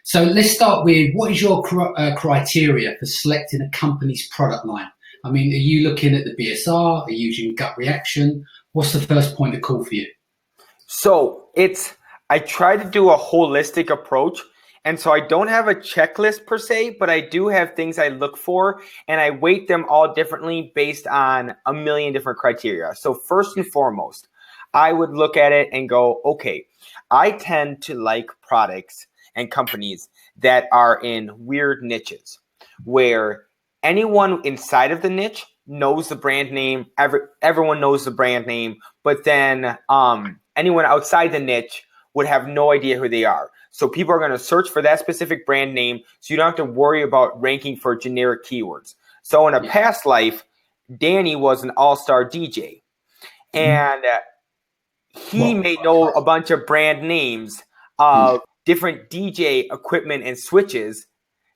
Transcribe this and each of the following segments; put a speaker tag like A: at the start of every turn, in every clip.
A: So let's start with, what is your criteria for selecting a company's product line? I mean, are you looking at the BSR? Are you using gut reaction? What's the first point of call for you?
B: So I try to do a holistic approach. And so I don't have a checklist per se, but I do have things I look for, and I weight them all differently based on a million different criteria. So first and foremost, I would look at it and go, okay, I tend to like products and companies that are in weird niches where anyone inside of the niche knows the brand name. Everyone knows the brand name, but then anyone outside the niche would have no idea who they are. So people are going to search for that specific brand name, so you don't have to worry about ranking for generic keywords. So in a past life, Danny was an all-star DJ, and he may know a bunch of brand names of different DJ equipment and switches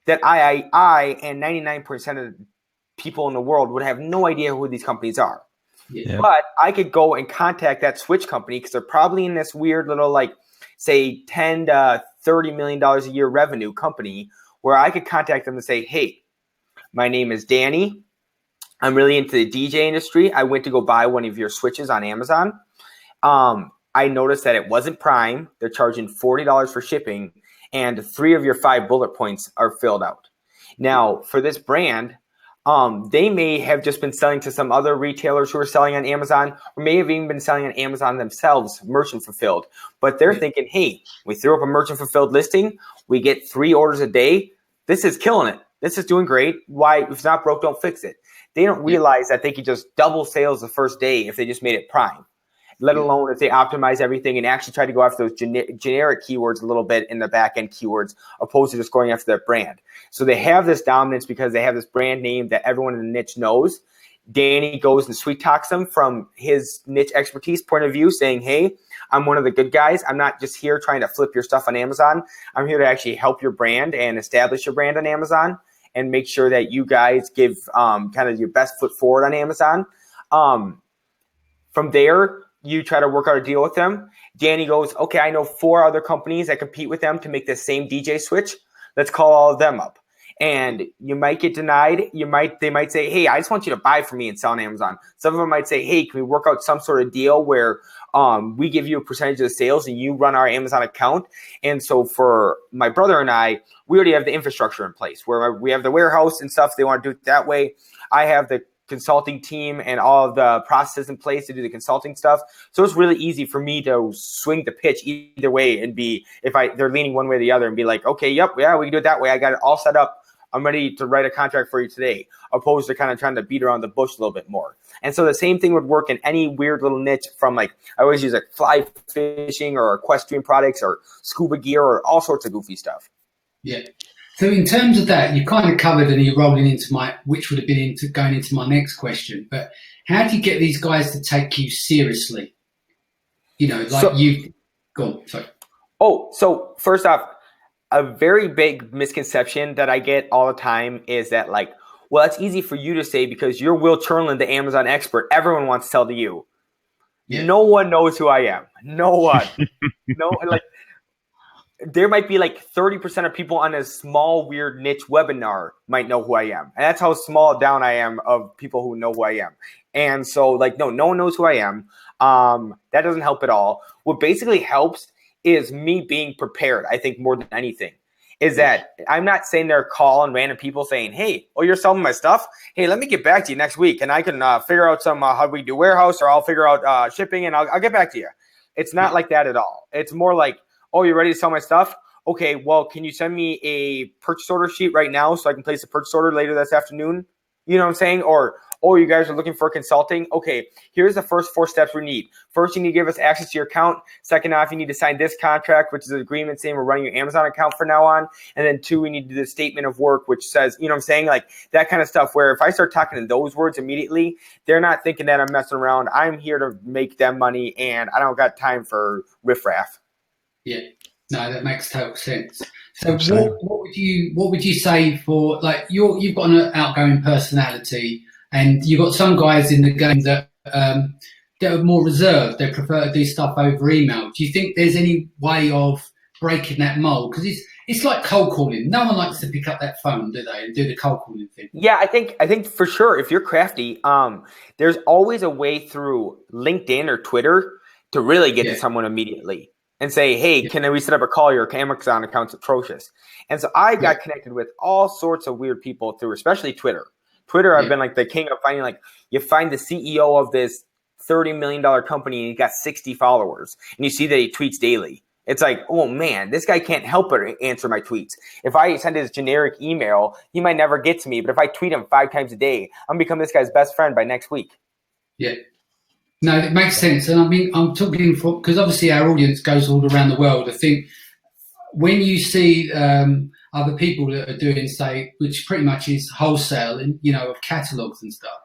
B: that I and 99% of people in the world would have no idea who these companies are. Yeah. But I could go and contact that switch company because they're probably in this weird little, like, say, $10 to $30 million a year revenue company, where I could contact them and say, hey, my name is Danny. I'm really into the DJ industry. I went to go buy one of your switches on Amazon. I noticed that it wasn't Prime. They're charging $40 for shipping, and 3 of your 5 bullet points are filled out. Now, for this brand, they may have just been selling to some other retailers who are selling on Amazon, or may have even been selling on Amazon themselves, merchant fulfilled. But they're thinking, hey, we threw up a merchant fulfilled listing. We get 3 orders a day. This is killing it. This is doing great. Why? If it's not broke, don't fix it. They don't realize that they could just double sales the first day if they just made it Prime, let alone if they optimize everything and actually try to go after those generic keywords a little bit in the back-end keywords, opposed to just going after their brand. So they have this dominance because they have this brand name that everyone in the niche knows. Danny goes and sweet talks them from his niche expertise point of view, saying, hey, I'm one of the good guys. I'm not just here trying to flip your stuff on Amazon. I'm here to actually help your brand and establish your brand on Amazon and make sure that you guys give kind of your best foot forward on Amazon. From there, you try to work out a deal with them. Danny goes, okay, I know 4 other companies that compete with them to make the same DJ switch. Let's call all of them up. And you might get denied. They might say, hey, I just want you to buy from me and sell on Amazon. Some of them might say, hey, can we work out some sort of deal where we give you a percentage of the sales and you run our Amazon account? And so for my brother and I, we already have the infrastructure in place where we have the warehouse and stuff. They want to do it that way. I have the consulting team and all of the processes in place to do the consulting stuff. So it's really easy for me to swing the pitch either way and be, they're leaning one way or the other, and be like, okay, we can do it that way. I got it all set up. I'm ready to write a contract for you today, opposed to kind of trying to beat around the bush a little bit more. And so the same thing would work in any weird little niche, from like, I always use like fly fishing or equestrian products or scuba gear or all sorts of goofy stuff.
A: Yeah. So in terms of that, you kind of covered, and you're rolling into which would have been going into my next question, but how do you get these guys to take you seriously? You know, like go on, sorry.
B: Oh, so first off, a very big misconception that I get all the time is that, like, well, that's easy for you to say because you're Will Tjernlund, the Amazon expert. Everyone wants to sell to you. Yeah. No one knows who I am. No one. There might be like 30% of people on a small, weird niche webinar might know who I am. And that's how small down I am of people who know who I am. And so, like, no one knows who I am. That doesn't help at all. What basically helps is me being prepared, I think, more than anything. Is that I'm not sitting there calling random people saying, hey, you're selling my stuff? Hey, let me get back to you next week, and I can figure out some how we do warehouse, or I'll figure out shipping, and I'll get back to you. It's not like that at all. It's more like, oh, you're ready to sell my stuff? Okay, well, can you send me a purchase order sheet right now so I can place a purchase order later this afternoon? You know what I'm saying? Or, oh, you guys are looking for consulting? Okay, here's the first 4 steps we need. First, you need to give us access to your account. Second off, you need to sign this contract, which is an agreement saying we're running your Amazon account from now on. And then 2, we need to do the statement of work, which says, you know what I'm saying? Like that kind of stuff, where if I start talking in those words immediately, they're not thinking that I'm messing around. I'm here to make them money, and I don't got time for riffraff.
A: Yeah, no, that makes total sense. So what would you say for, like, you've got an outgoing personality, and you've got some guys in the game that are more reserved. They prefer to do stuff over email. Do you think there's any way of breaking that mold? Because it's like cold calling. No one likes to pick up that phone, do they, and do the cold calling thing?
B: Yeah, I think for sure, if you're crafty, there's always a way through LinkedIn or Twitter to really get to someone immediately and say, hey, can we set up a call? Your Amazon account's atrocious. And so I got connected with all sorts of weird people through, especially Twitter. I've been like the king of finding, like, you find the CEO of this $30 million company and he's got 60 followers and you see that he tweets daily. It's like, oh man, this guy can't help but answer my tweets. If I send his generic email, he might never get to me. But if I tweet him 5 times a day, I'm become this guy's best friend by next week.
A: Yeah. No, it makes sense. And I mean, I'm talking because obviously our audience goes all around the world. I think when you see other people that are doing, say, which pretty much is wholesale and, of catalogs and stuff,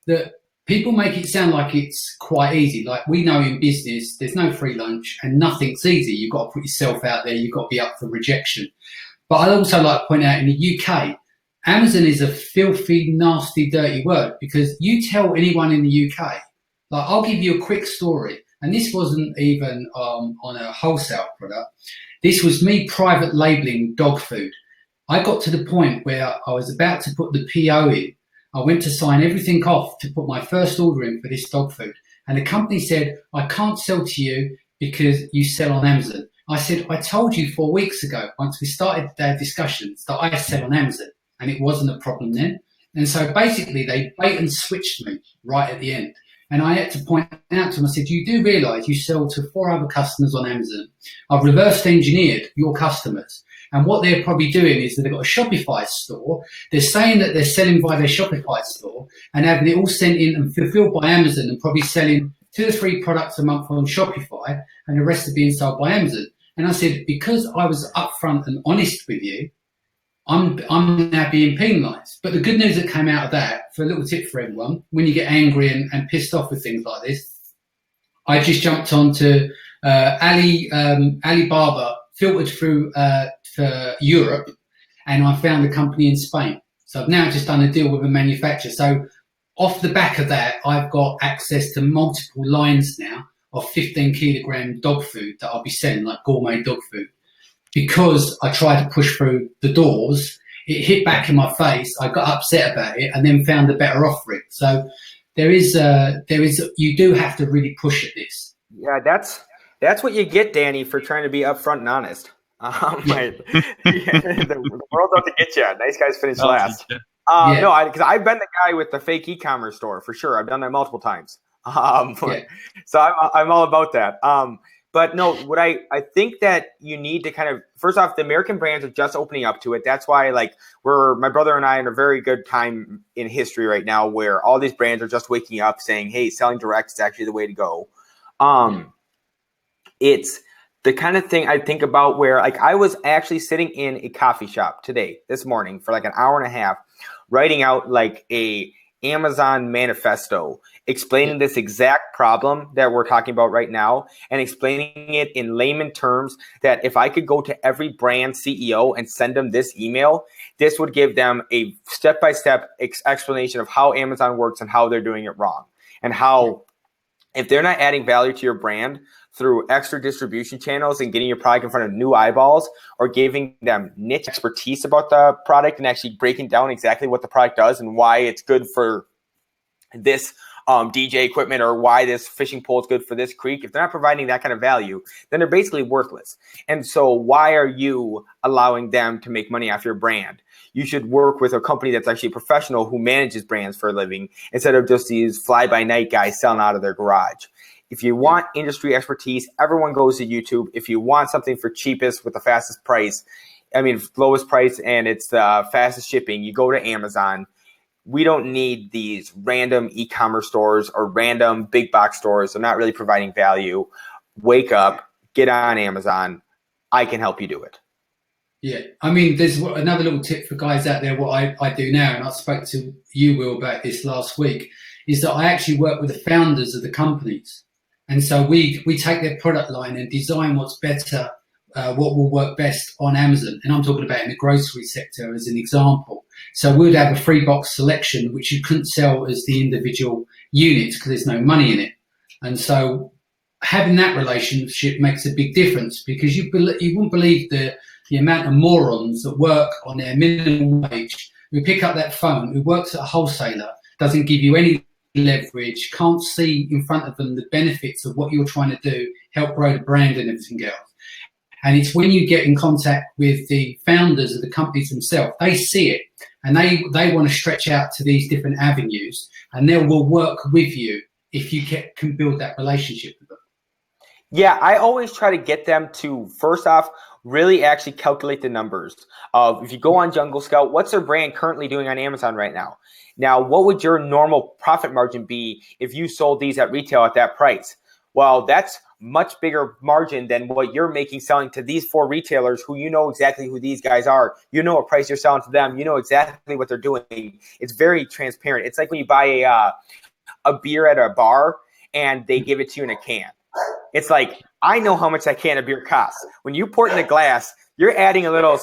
A: that people make it sound like it's quite easy. Like, we know in business, there's no free lunch and nothing's easy. You've got to put yourself out there. You've got to be up for rejection. But I'd also like to point out in the UK, Amazon is a filthy, nasty, dirty word, because you tell anyone in the UK, like, I'll give you a quick story. And this wasn't even on a wholesale product. This was me private labeling dog food. I got to the point where I was about to put the PO in. I went to sign everything off to put my first order in for this dog food. And the company said, I can't sell to you because you sell on Amazon. I said, I told you 4 weeks ago, once we started their discussions, that I sell on Amazon, and it wasn't a problem then. And so basically they bait and switched me right at the end. And I had to point out to them, I said, you do realise you sell to 4 other customers on Amazon. I've reversed engineered your customers. And what they're probably doing is that they've got a Shopify store. They're saying that they're selling via their Shopify store and having it all sent in and fulfilled by Amazon, and probably selling 2 or 3 products a month on Shopify, and the rest are being sold by Amazon. And I said, because I was upfront and honest with you, I'm now being penalised. But the good news that came out of that, for a little tip for everyone, when you get angry and pissed off with things like this, I just jumped onto Alibaba, filtered through for Europe, and I found a company in Spain. So I've now just done a deal with a manufacturer. So off the back of that, I've got access to multiple lines now of 15 kilogram dog food that I'll be selling, like gourmet dog food. Because I tried to push through the doors, it hit back in my face. I got upset about it and then found a better offering. So you do have to really push at this.
B: Yeah, that's what you get, Danny, for trying to be upfront and honest. The world's out to get you. Nice guys finish last. No, because I've been the guy with the fake e-commerce store for sure. I've done that multiple times. So I'm all about that. But no, what I think that you need to kind of, first off, the American brands are just opening up to it. That's why, like, my brother and I are in a very good time in history right now where all these brands are just waking up saying, hey, selling direct is actually the way to go. It's the kind of thing I think about where, like, I was actually sitting in a coffee shop this morning for like an hour and a half, writing out like a Amazon manifesto, explaining this exact problem that we're talking about right now and explaining it in layman terms, that if I could go to every brand CEO and send them this email, this would give them a step-by-step explanation of how Amazon works and how they're doing it wrong, and how if they're not adding value to your brand through extra distribution channels and getting your product in front of new eyeballs, or giving them niche expertise about the product and actually breaking down exactly what the product does and why it's good for this DJ equipment, or why this fishing pole is good for this creek, if they're not providing that kind of value, then they're basically worthless. And so why are you allowing them to make money off your brand? You should work with a company that's actually a professional who manages brands for a living, instead of just these fly-by-night guys selling out of their garage. If you want industry expertise, everyone goes to YouTube. If you want something for cheapest with the fastest price, lowest price, and it's the fastest shipping, you go to Amazon. We don't need these random e-commerce stores or random big box stores. They're not really providing value. Wake up, get on Amazon. I can help you do it.
A: Yeah, I mean, there's another little tip for guys out there. What I do now, and I spoke to you, Will, about this last week, is that I actually work with the founders of the companies. And so we take their product line and design what's better, what will work best on Amazon. And I'm talking about in the grocery sector as an example. So we'd have a free box selection, which you couldn't sell as the individual units because there's no money in it. And so having that relationship makes a big difference, because you wouldn't believe the the amount of morons that work on their minimum wage, who pick up that phone, who works at a wholesaler, doesn't give you any leverage, can't see in front of them the benefits of what you're trying to do, help grow the brand and everything else. And it's when you get in contact with the founders of the companies themselves, they see it and they want to stretch out to these different avenues, and they will work with you if you can build that relationship with them.
B: Yeah, I always try to get them to, first off, really actually calculate the numbers of, if you go on Jungle Scout, what's their brand currently doing on Amazon right now? Now, what would your normal profit margin be if you sold these at retail at that price? Well, that's much bigger margin than what you're making selling to these 4 retailers who you know exactly who these guys are. You know what price you're selling to them. You know exactly what they're doing. It's very transparent. It's like when you buy a beer at a bar and they give it to you in a can. It's like, I know how much that can of beer costs. When you pour it in a glass, you're adding a little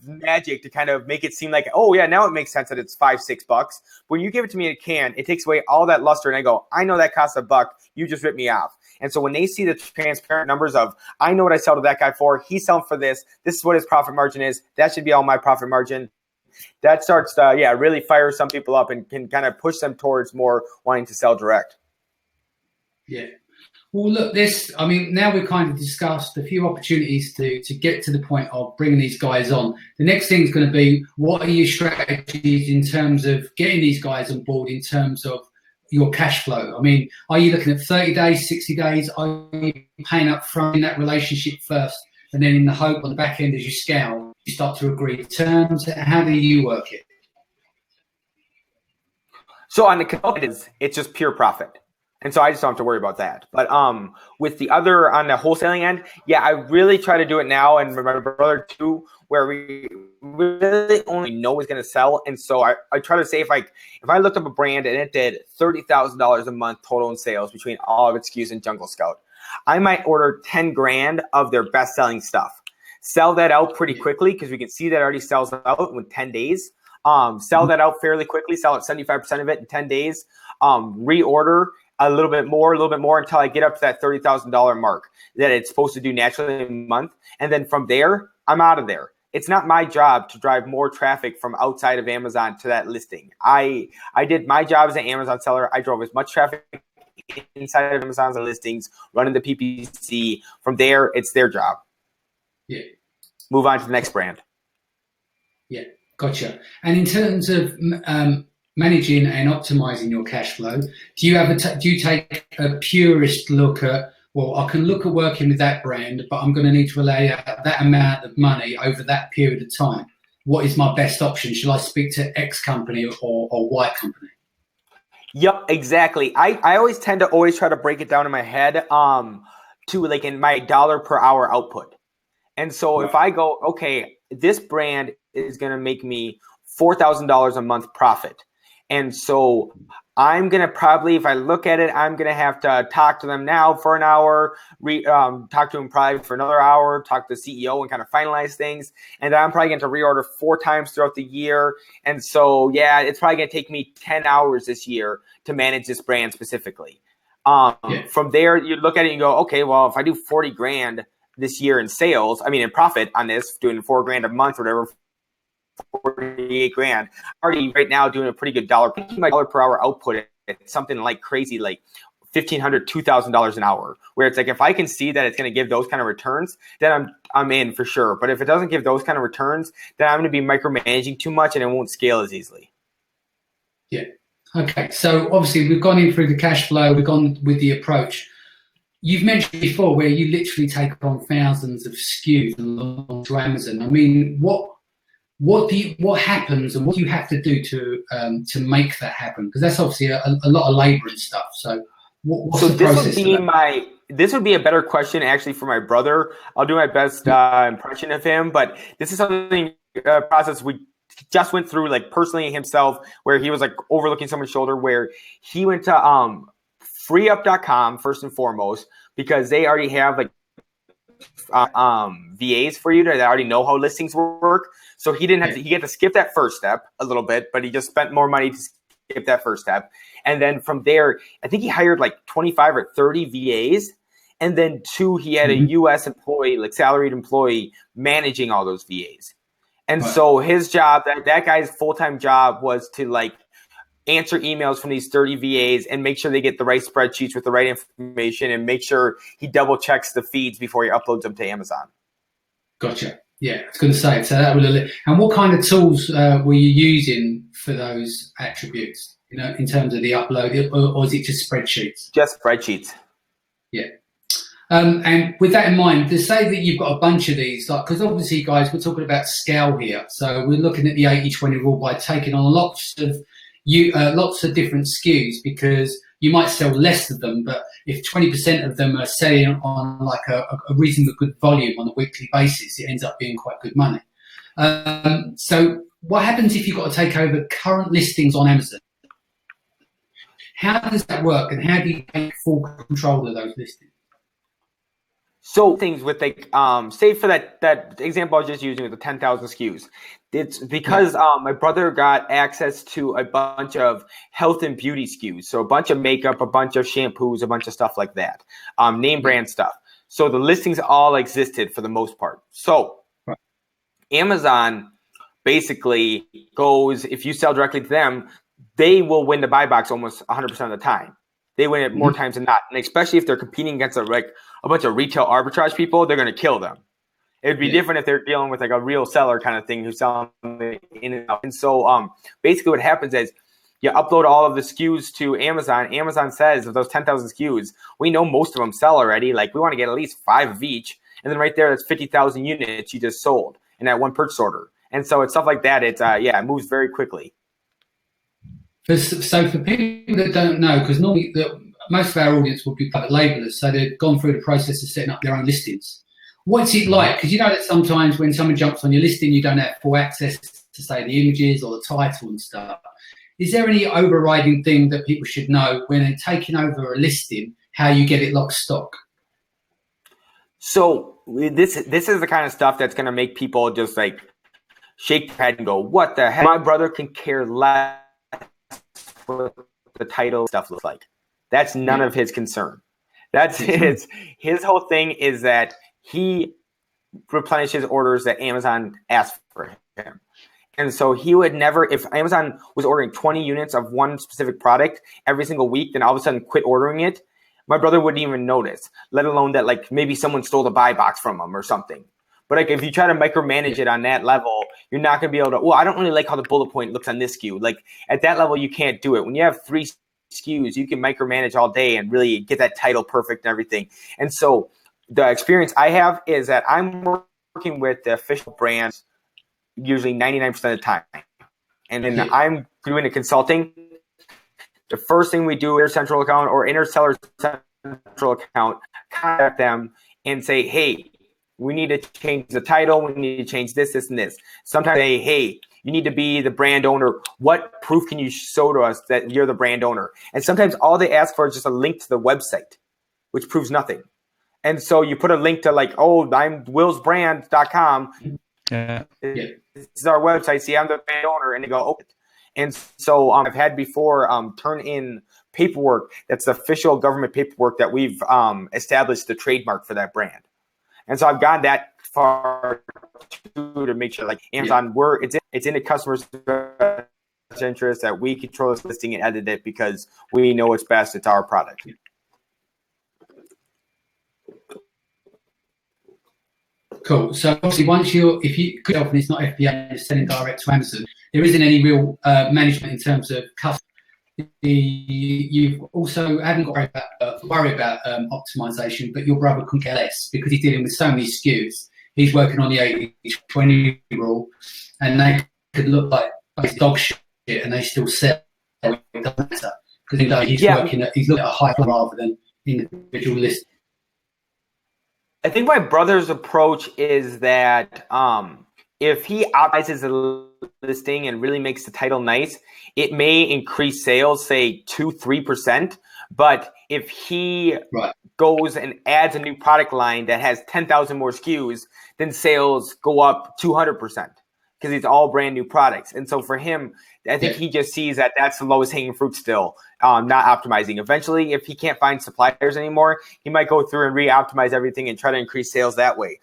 B: magic to kind of make it seem like, oh yeah, now it makes sense that it's $5-6. When you give it to me in a can, it takes away all that luster, and I go, I know that costs $1. You just ripped me off. And so when they see the transparent numbers of, I know what I sell to that guy for, he's selling for this, this is what his profit margin is, that should be all my profit margin. That starts to, really fire some people up and can kind of push them towards more wanting to sell direct.
A: Yeah. Well, look, now we've kind of discussed a few opportunities to get to the point of bringing these guys on. The next thing is going to be, what are your strategies in terms of getting these guys on board in terms of your cash flow? I mean, are you looking at 30 days, 60 days? Are you paying up front in that relationship first, and then in the hope on the back end as you scale, you start to agree terms? How do you work it?
B: So on the consultants, it's just pure profit. And so I just don't have to worry about that. But with the other, on the wholesaling end, I really try to do it now, and my brother too, where we really only know it's going to sell. And so I try to say, if I looked up a brand and it did $30,000 a month total in sales between all of its SKUs in Jungle Scout, I might order 10 grand of their best selling stuff. Sell that out pretty quickly, because we can see that already sells out in 10 days. Sell that out fairly quickly, sell out 75% of it in 10 days, reorder a little bit more until I get up to that $30,000 mark that it's supposed to do naturally in a month. And then from there, I'm out of there. It's not my job to drive more traffic from outside of Amazon to that listing. I did my job as an Amazon seller. I drove as much traffic inside of Amazon's listings, running the PPC. From there, it's their job.
A: Yeah.
B: Move on to the next brand.
A: Yeah, gotcha. And in terms of managing and optimizing your cash flow, do you take a purist look at, well, I can look at working with that brand, but I'm going to need to relay that amount of money over that period of time? What is my best option? Shall I speak to X company or Y company?
B: Yep, exactly. I always tend to try to break it down in my head to like in my dollar per hour output. And so if I go, okay, this brand is going to make me $4,000 a month profit. And so I'm going to probably, if I look at it, I'm going to have to talk to them now for an hour, talk to them probably for another hour, talk to the CEO and kind of finalize things. And then I'm probably going to reorder 4 times throughout the year. And so, it's probably going to take me 10 hours this year to manage this brand specifically. From there, you look at it and go, okay, well, if I do 40 grand this year in sales, in profit on this, doing 4 grand a month, or whatever, 48 grand, already right now doing a pretty good dollar. My dollar per hour output at something like crazy, like $1,500, $2,000 an hour, where it's like, if I can see that it's going to give those kind of returns, then I'm in for sure. But if it doesn't give those kind of returns, then I'm going to be micromanaging too much and it won't scale as easily.
A: Yeah. Okay. So obviously we've gone in through the cash flow, we've gone with the approach. You've mentioned before where you literally take on thousands of SKUs onto Amazon. What happens and what do you have to do to make that happen? Because that's obviously a lot of labor and stuff. So what's the process?
B: This would be a better question actually for my brother. I'll do my best impression of him, but this is something process we just went through, like personally himself, where he was like overlooking someone's shoulder, where he went to freeup.com first and foremost, because they already have like VAs for you that already know how listings work. So he didn't have to, he had to skip that first step a little bit, but he just spent more money to skip that first step. And then from there, I think he hired like 25 or 30 VAs. And then 2, he had a U.S. employee, like salaried employee, managing all those VAs. And so his job, that guy's full-time job was to like answer emails from these 30 VAs and make sure they get the right spreadsheets with the right information and make sure he double checks the feeds before he uploads them to Amazon.
A: Gotcha. Yeah, I was going to say, so that will. And what kind of tools were you using for those attributes? You know, in terms of the upload, or is it just spreadsheets?
B: Just spreadsheets.
A: Yeah. And with that in mind, to say that you've got a bunch of these, like, because obviously, guys, we're talking about scale here. So we're looking at the 80-20 rule by taking on lots of different SKUs, because you might sell less of them, but if 20% of them are selling on like a reasonably good volume on a weekly basis, it ends up being quite good money. So what happens if you've got to take over current listings on Amazon? How does that work, and how do you take full control of those listings?
B: So things with like, say for that example I was just using with the 10,000 SKUs, it's because my brother got access to a bunch of health and beauty SKUs. So a bunch of makeup, a bunch of shampoos, a bunch of stuff like that, name brand stuff. So the listings all existed for the most part. So Amazon basically goes, if you sell directly to them, they will win the buy box almost 100% of the time. They win it more times than not. And especially if they're competing against a bunch of retail arbitrage people, they're going to kill them. It would be different if they're dealing with like a real seller kind of thing who's selling in and out. And so basically what happens is you upload all of the SKUs to Amazon. Amazon says of those 10,000 SKUs, we know most of them sell already. Like we want to get at least 5 of each. And then right there, that's 50,000 units you just sold in that one purchase order. And so it's stuff like that. It's it moves very quickly.
A: So for people that don't know, because normally most of our audience will be private labelers, so they've gone through the process of setting up their own listings. What's it like? Because you know that sometimes when someone jumps on your listing, you don't have full access to, say, the images or the title and stuff. Is there any overriding thing that people should know when they're taking over a listing, how you get it lock stock?
B: So this is the kind of stuff that's going to make people just like shake their head and go, what the heck? My brother can care less what the title stuff looks like. That's none of his concern. That's his whole thing is that he replenishes orders that Amazon asks for him. And so he would never, if Amazon was ordering 20 units of one specific product every single week, then all of a sudden quit ordering it, my brother wouldn't even notice, let alone that like maybe someone stole the buy box from him or something. But like if you try to micromanage it on that level, you're not going to be able to, well, I don't really like how the bullet point looks on this SKU. Like at that level, you can't do it. When you have 3 SKUs, you can micromanage all day and really get that title perfect and everything. And so the experience I have is that I'm working with the official brands usually 99% of the time. And then I'm doing a consulting. The first thing we do, Inner Central account or Inner Seller Central account, contact them and say, hey, we need to change the title. We need to change this, this, and this. Sometimes they say, hey, you need to be the brand owner. What proof can you show to us that you're the brand owner? And sometimes all they ask for is just a link to the website, which proves nothing. And so you put a link to like, oh, I'm willsbrand.com.
C: Yeah.
B: This is our website. See, I'm the brand owner. And they go, open it. And so I've had before turn in paperwork that's the official government paperwork that we've established the trademark for that brand. And so I've gone that far to make sure, like Amazon, it's in the customer's interest that we control this listing and edit it because we know it's best. It's our product.
A: Cool. So obviously, if you could help and it's not FBA, you're selling direct to Amazon, there isn't any real management in terms of customer. You've also haven't got to worry about optimization, but your brother couldn't care less because he's dealing with so many SKUs. He's working on the 80-20 rule, and they could look like dog shit, and they still sell. It doesn't matter because he's looking at a high rather than individual list.
B: I think my brother's approach is that if he optimizes the listing and really makes the title nice, it may increase sales, say 2-3%. But if he goes and adds a new product line that has 10,000 more SKUs, then sales go up 200%. because it's all brand new products. And so for him, I think he just sees that that's the lowest hanging fruit still, not optimizing. Eventually, if he can't find suppliers anymore, he might go through and re-optimize everything and try to increase sales that way.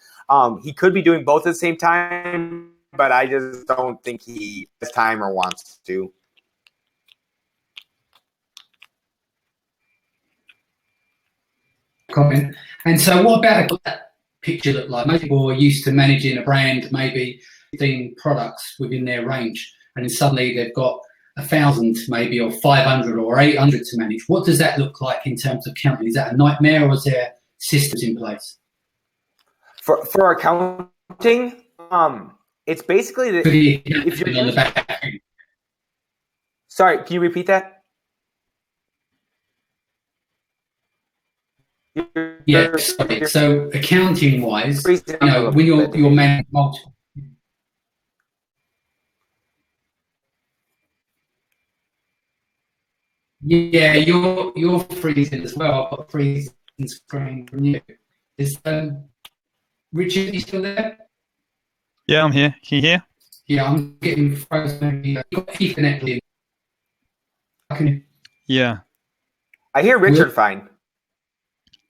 B: He could be doing both at the same time, but I just don't think he has time or wants to.
A: Comment. And so what about that picture look like? Most people are used to managing a brand, maybe 15 products within their range, and then suddenly they've got 1,000 maybe, or 500 or 800 to manage. What does that look like in terms of counting? Is that a nightmare, or is there systems in place?
B: For accounting, it's basically
A: if you're on the back.
B: Sorry, can you repeat that?
A: Yeah, sorry. So accounting wise, when you're managing multiple. Yeah, you're freezing as well. I've got a freezing screen from you. Is Richard, are you still there?
C: Yeah, I'm here. Can you hear?
A: Yeah, I'm getting frozen. You've got Ethernet in.
C: Yeah.
B: I hear Richard fine.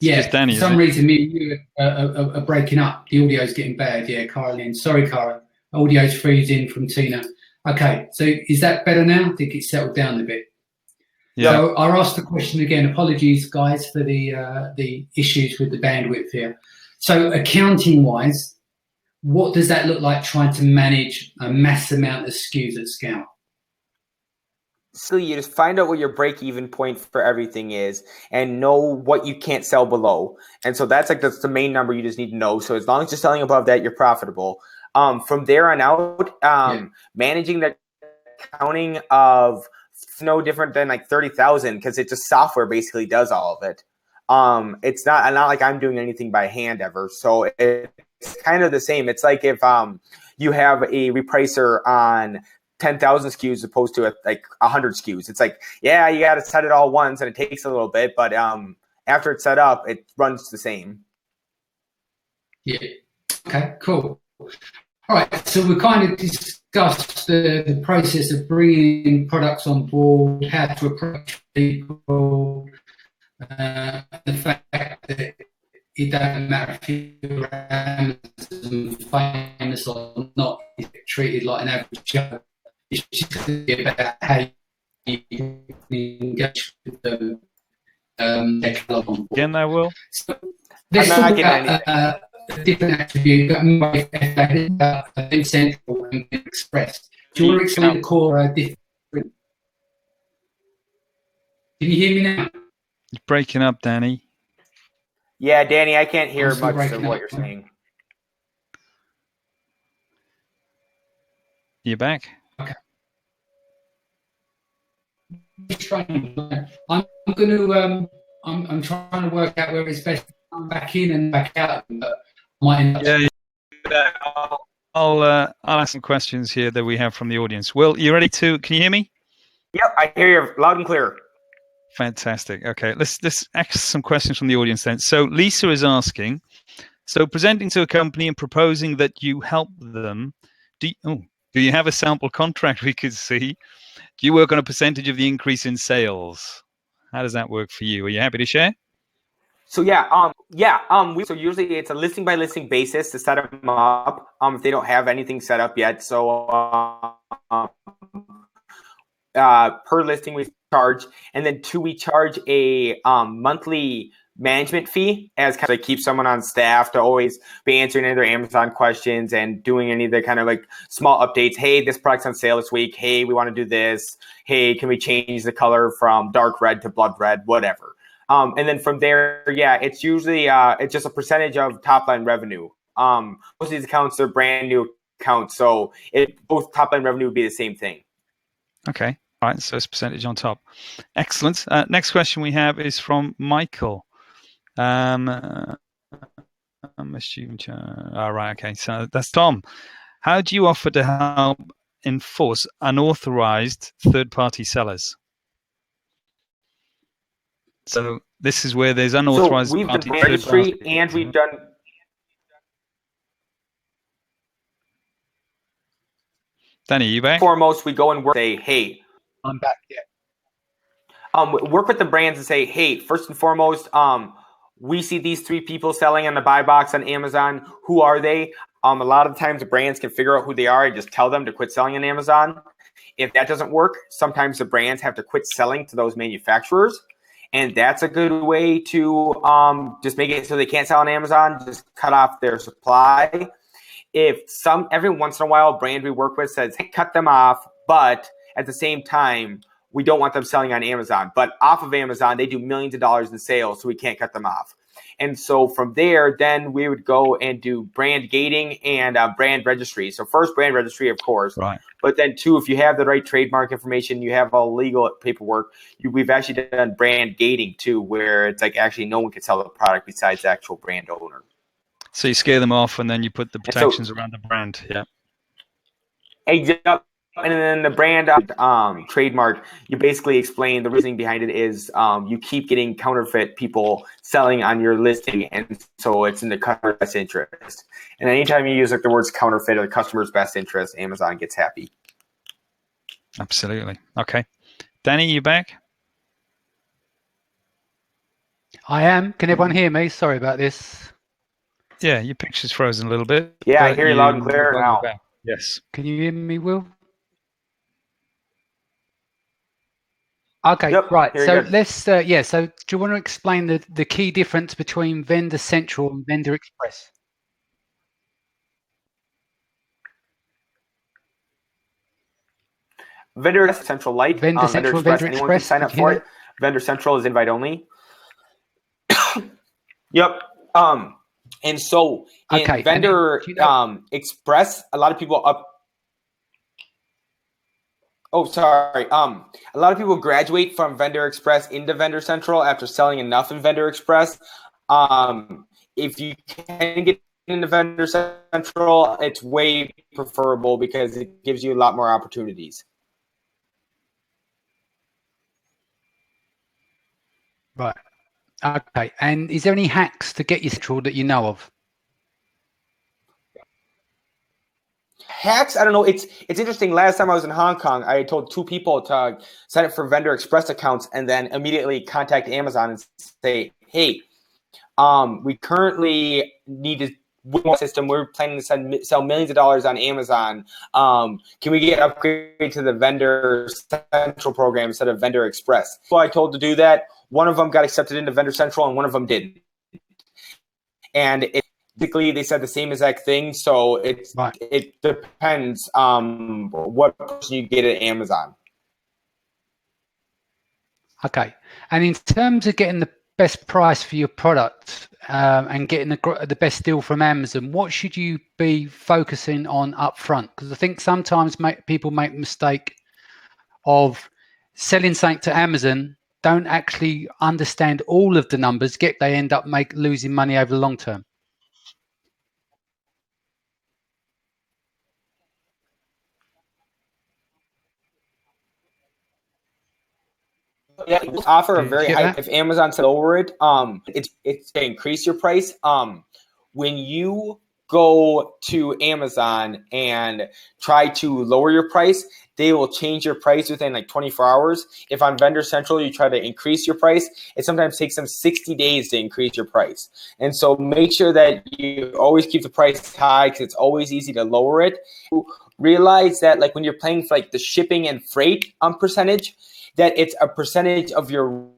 A: Yeah, Danny, for some reason, me and you are breaking up. The audio's getting bad. Yeah, Caroline. Sorry, Cara. Audio's freezing from Tina. Okay, so is that better now? I think it's settled down a bit. Yeah. So I'll ask the question again. Apologies, guys, for the issues with the bandwidth here. So accounting-wise, what does that look like trying to manage a mass amount of SKUs at scale?
B: So you just find out what your break-even point for everything is and know what you can't sell below. And so that's the main number you just need to know. So as long as you're selling above that, you're profitable. From there on out, managing the accounting of no different than 30,000 because it's just software basically does all of it. It's not like I'm doing anything by hand ever. So it's kind of the same. It's like if you have a repricer on 10,000 SKUs as opposed to 100 SKUs. It's yeah, you got to set it all once and it takes a little bit, but after it's set up, it runs the same.
A: Yeah. Okay, cool. All right, so we kind of discussed the process of bringing products on board, how to approach people, the fact that it doesn't matter if you're Amazon famous or not, it's treated like an average Joe. It's just about how you engage with them.
C: Again, I will.
A: So let's talk about a different attribute, central and express. Do you want to explain the core difference? Can you hear me now?
C: You're breaking up, Danny.
B: Yeah, Danny, I can't hear much of what you're saying.
C: You're back?
A: Okay. I'm going to I'm trying to work out where it's best to come back in and back out. But
C: I'll ask some questions here that we have from the audience. Will, you ready to? Can you hear me?
B: Yep, I hear you loud and clear.
C: Fantastic. Okay, let's ask some questions from the audience then. So Lisa is asking, so presenting to a company and proposing that you help them, do you have a sample contract we could see? Do you work on a percentage of the increase in sales? How does that work for you? Are you happy to share?
B: So so usually it's a listing by listing basis to set them up if they don't have anything set up yet. So per listing we charge, and then we charge a monthly management fee as kind of keep someone on staff to always be answering any of their Amazon questions and doing any of the kind of small updates. Hey, this product's on sale this week. Hey, we want to do this. Hey, can we change the color from dark red to blood red, whatever. And then from there, it's usually it's just a percentage of top line revenue. Most of these accounts are brand new accounts, so both top line revenue would be the same thing.
C: Okay, all right. So it's percentage on top. Excellent. Next question we have is from Michael. I'm a student. All right. Okay. So that's Tom. How do you offer to help enforce unauthorized third-party sellers? So this is where there's unauthorized.
B: So we've done registry and we've done.
C: Danny, you back?
B: Foremost, we go and work. Say, hey,
A: I'm back. Yeah.
B: Work with the brands and say, hey, first and foremost, we see these 3 people selling on the buy box on Amazon. Who are they? A lot of times the brands can figure out who they are and just tell them to quit selling on Amazon. If that doesn't work, sometimes the brands have to quit selling to those manufacturers. And that's a good way to just make it so they can't sell on Amazon, just cut off their supply. If every once in a while, a brand we work with says, hey, cut them off, but at the same time, we don't want them selling on Amazon. But off of Amazon, they do millions of dollars in sales, so we can't cut them off. And so from there, then we would go and do brand gating and brand registry. So first, brand registry, of course.
C: Right.
B: But then 2, if you have the right trademark information, you have all legal paperwork, we've actually done brand gating too, where it's like actually no one can sell the product besides the actual brand owner.
C: So you scare them off and then you put the protections around the brand. Yeah.
B: And then the brand trademark, you basically explain the reasoning behind it is you keep getting counterfeit people selling on your listing, and so it's in the customer's best interest. And anytime you use like the words counterfeit or the customer's best interest, Amazon gets happy.
C: Absolutely. Okay. Danny, you back?
A: I am. Can everyone hear me? Sorry about this.
C: Yeah, your picture's frozen a little bit.
B: Yeah, I hear you loud and clear now.
C: Yes.
A: Can you hear me, Will? Okay,
B: yep,
A: right. So
B: good.
A: let's, so do you want to explain the key difference between Vendor Central and Vendor Express?
B: Vendor Central Lite,
A: Vendor Central, Vendor
B: anyone
A: Express,
B: can sign up for it. Vendor Central is invite only. Yep. And so in Vendor Express, a lot of people a lot of people graduate from Vendor Express into Vendor Central after selling enough in Vendor Express. If you can get into Vendor Central, it's way preferable because it gives you a lot more opportunities.
A: Right. Okay. And is there any hacks to get you central that you know of?
B: Hacks? I don't know. It's interesting. Last time I was in Hong Kong, I told 2 people to sign up for Vendor Express accounts and then immediately contact Amazon and say, hey, we currently need to win system. We're planning to sell millions of dollars on Amazon. Can we get upgraded to the Vendor Central program instead of Vendor Express? So I told to do that. One of them got accepted into Vendor Central and one of them didn't. And basically, they said the same exact thing. So it depends what person you get at Amazon.
A: Okay. And in terms of getting the best price for your product and getting the best deal from Amazon, what should you be focusing on up front? Because I think sometimes people make the mistake of selling something to Amazon, don't actually understand all of the numbers, they end up losing money over the long term.
B: Yeah, offer a very high. If Amazon said lower it, it's to increase your price. When you go to Amazon and try to lower your price, they will change your price within like 24 hours. If on Vendor Central you try to increase your price, it sometimes takes them 60 days to increase your price. And so make sure that you always keep the price high because it's always easy to lower it. Realize that like when you're paying for like the shipping and freight percentage, that it's a percentage of your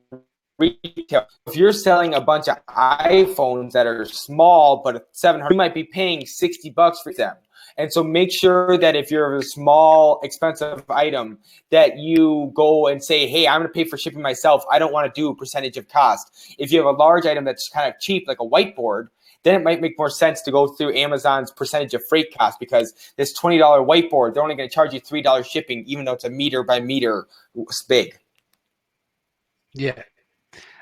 B: retail. If you're selling a bunch of iPhones that are small, but at $700, you might be paying $60 for them. And so make sure that if you're a small, expensive item, that you go and say, hey, I'm going to pay for shipping myself. I don't want to do a percentage of cost. If you have a large item that's kind of cheap, like a whiteboard, then it might make more sense to go through Amazon's percentage of freight cost because this $20 whiteboard, they're only going to charge you $3 shipping, even though it's a meter by meter big.
A: Yeah.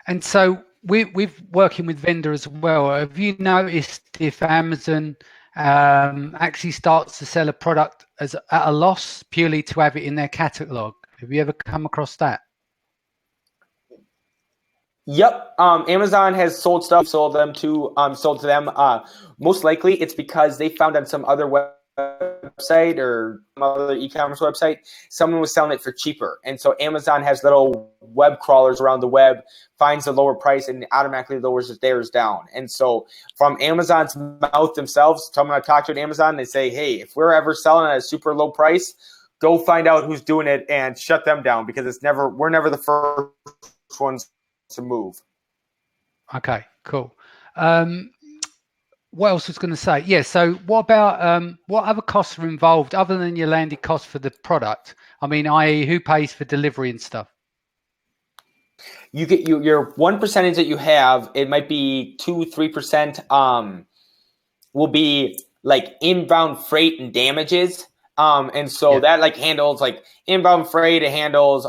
A: And so we're working with vendors as well. Have you noticed if Amazon actually starts to sell a product at a loss purely to have it in their catalog? Have you ever come across that?
B: Yep. Amazon has sold stuff, sold to them. Most likely it's because they found on some other website or some other e-commerce website, someone was selling it for cheaper. And so Amazon has little web crawlers around the web, finds the lower price and automatically lowers theirs down. And so from Amazon's mouth themselves, someone I talked to at Amazon, they say, hey, if we're ever selling at a super low price, go find out who's doing it and shut them down, because we're never the first ones to move.
A: Okay, cool. What else was going to say? Yeah. So what about what other costs are involved other than your landed cost for the product? I mean, i.e., who pays for delivery and stuff?
B: You get your 1% that you have. It might be 2-3%. Will be like inbound freight and damages. And so that like handles like inbound freight, it handles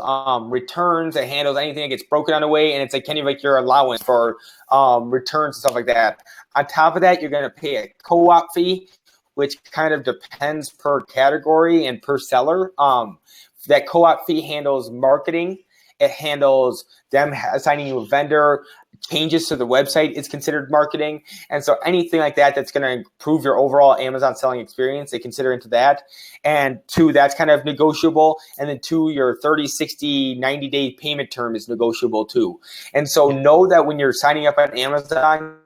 B: returns, it handles anything that gets broken on the way, and it's like kind of like your allowance for returns and stuff like that. On top of that, you're going to pay a co-op fee, which kind of depends per category and per seller. That co-op fee handles marketing. It handles them assigning you a vendor. Changes to the website is considered marketing. And so anything like that that's going to improve your overall Amazon selling experience, they consider into that. And 2, that's kind of negotiable. And then 2, your 30, 60, 90-day payment term is negotiable too. And so know that when you're signing up on Amazon,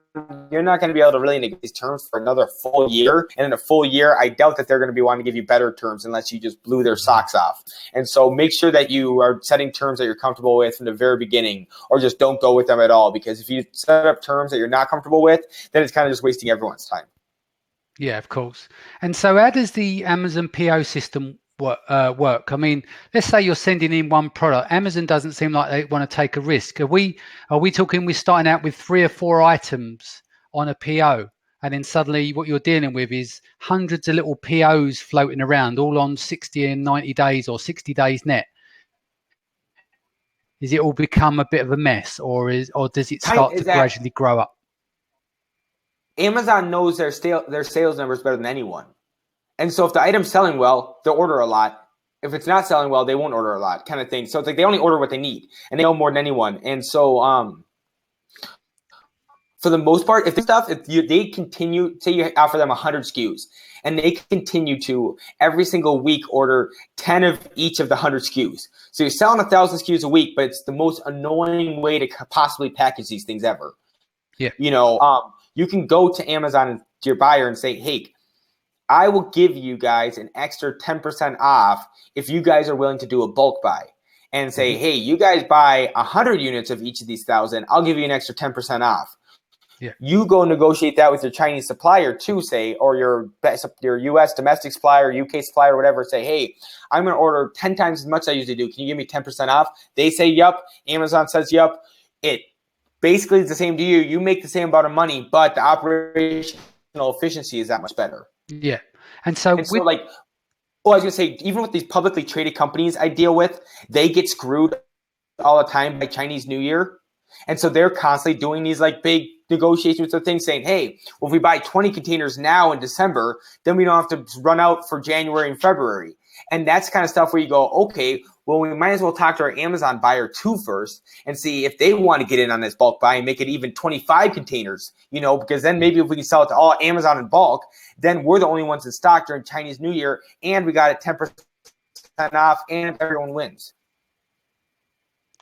B: you're not going to be able to really negotiate these terms for another full year. And in a full year, I doubt that they're going to be wanting to give you better terms unless you just blew their socks off. And so make sure that you are setting terms that you're comfortable with from the very beginning, or just don't go with them at all. Because if you set up terms that you're not comfortable with, then it's kind of just wasting everyone's time.
A: Yeah, of course. And so how does the Amazon PO system work? I mean, let's say you're sending in one product. Amazon doesn't seem like they want to take a risk. Are we talking we're starting out with 3 or 4 items on a PO, and then suddenly what you're dealing with is hundreds of little POs floating around, all on 60 and 90 days or 60 days net? Is it all become a bit of a mess, or does it start to gradually grow up?
B: Amazon knows their sales numbers better than anyone. And so if the item's selling well, they'll order a lot. If it's not selling well, they won't order a lot, kind of thing. So it's like they only order what they need, and they know more than anyone. And so for the most part, if they continue, say you offer them 100 SKUs, and they continue to every single week order 10 of each of the 100 SKUs. So you're selling 1,000 SKUs a week, but it's the most annoying way to possibly package these things ever.
A: Yeah.
B: You can go to Amazon and to your buyer and say, hey, I will give you guys an extra 10% off if you guys are willing to do a bulk buy. And say, hey, you guys buy 100 units of each of these 1,000, I'll give you an extra 10% off.
A: Yeah.
B: You go negotiate that with your Chinese supplier too, say, or your U.S. domestic supplier, UK supplier, whatever. Say, hey, I'm going to order 10 times as much as I usually do. Can you give me 10% off? They say, yup. Amazon says, yup. It basically is the same to you. You make the same amount of money, but the operational efficiency is that much better.
A: Yeah. And so
B: I was going to say, even with these publicly traded companies I deal with, they get screwed all the time by Chinese New Year. And so they're constantly doing these like big negotiations with things saying, hey, well, if we buy 20 containers now in December, then we don't have to run out for January and February. And that's kind of stuff where you go, okay, well, we might as well talk to our Amazon buyer too first and see if they want to get in on this bulk buy and make it even 25 containers, because then maybe if we can sell it to all Amazon in bulk, then we're the only ones in stock during Chinese New Year, and we got it 10% off, and everyone wins.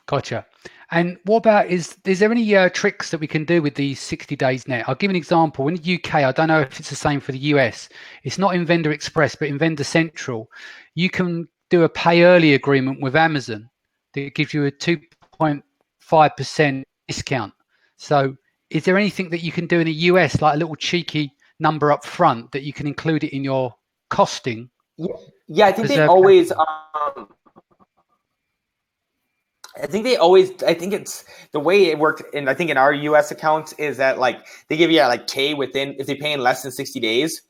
A: Gotcha. And what about, is there any tricks that we can do with these 60 days net? I'll give an example. In the UK, I don't know if it's the same for the US. It's not in Vendor Express, but in Vendor Central, you can do a pay early agreement with Amazon that gives you a 2.5% discount. So is there anything that you can do in the US, like a little cheeky number up front that you can include it in your costing?
B: Yeah, I think they always... I think it's the way it worked in, I think in our US accounts is that like they give you like K within, if they pay in less than 60 days,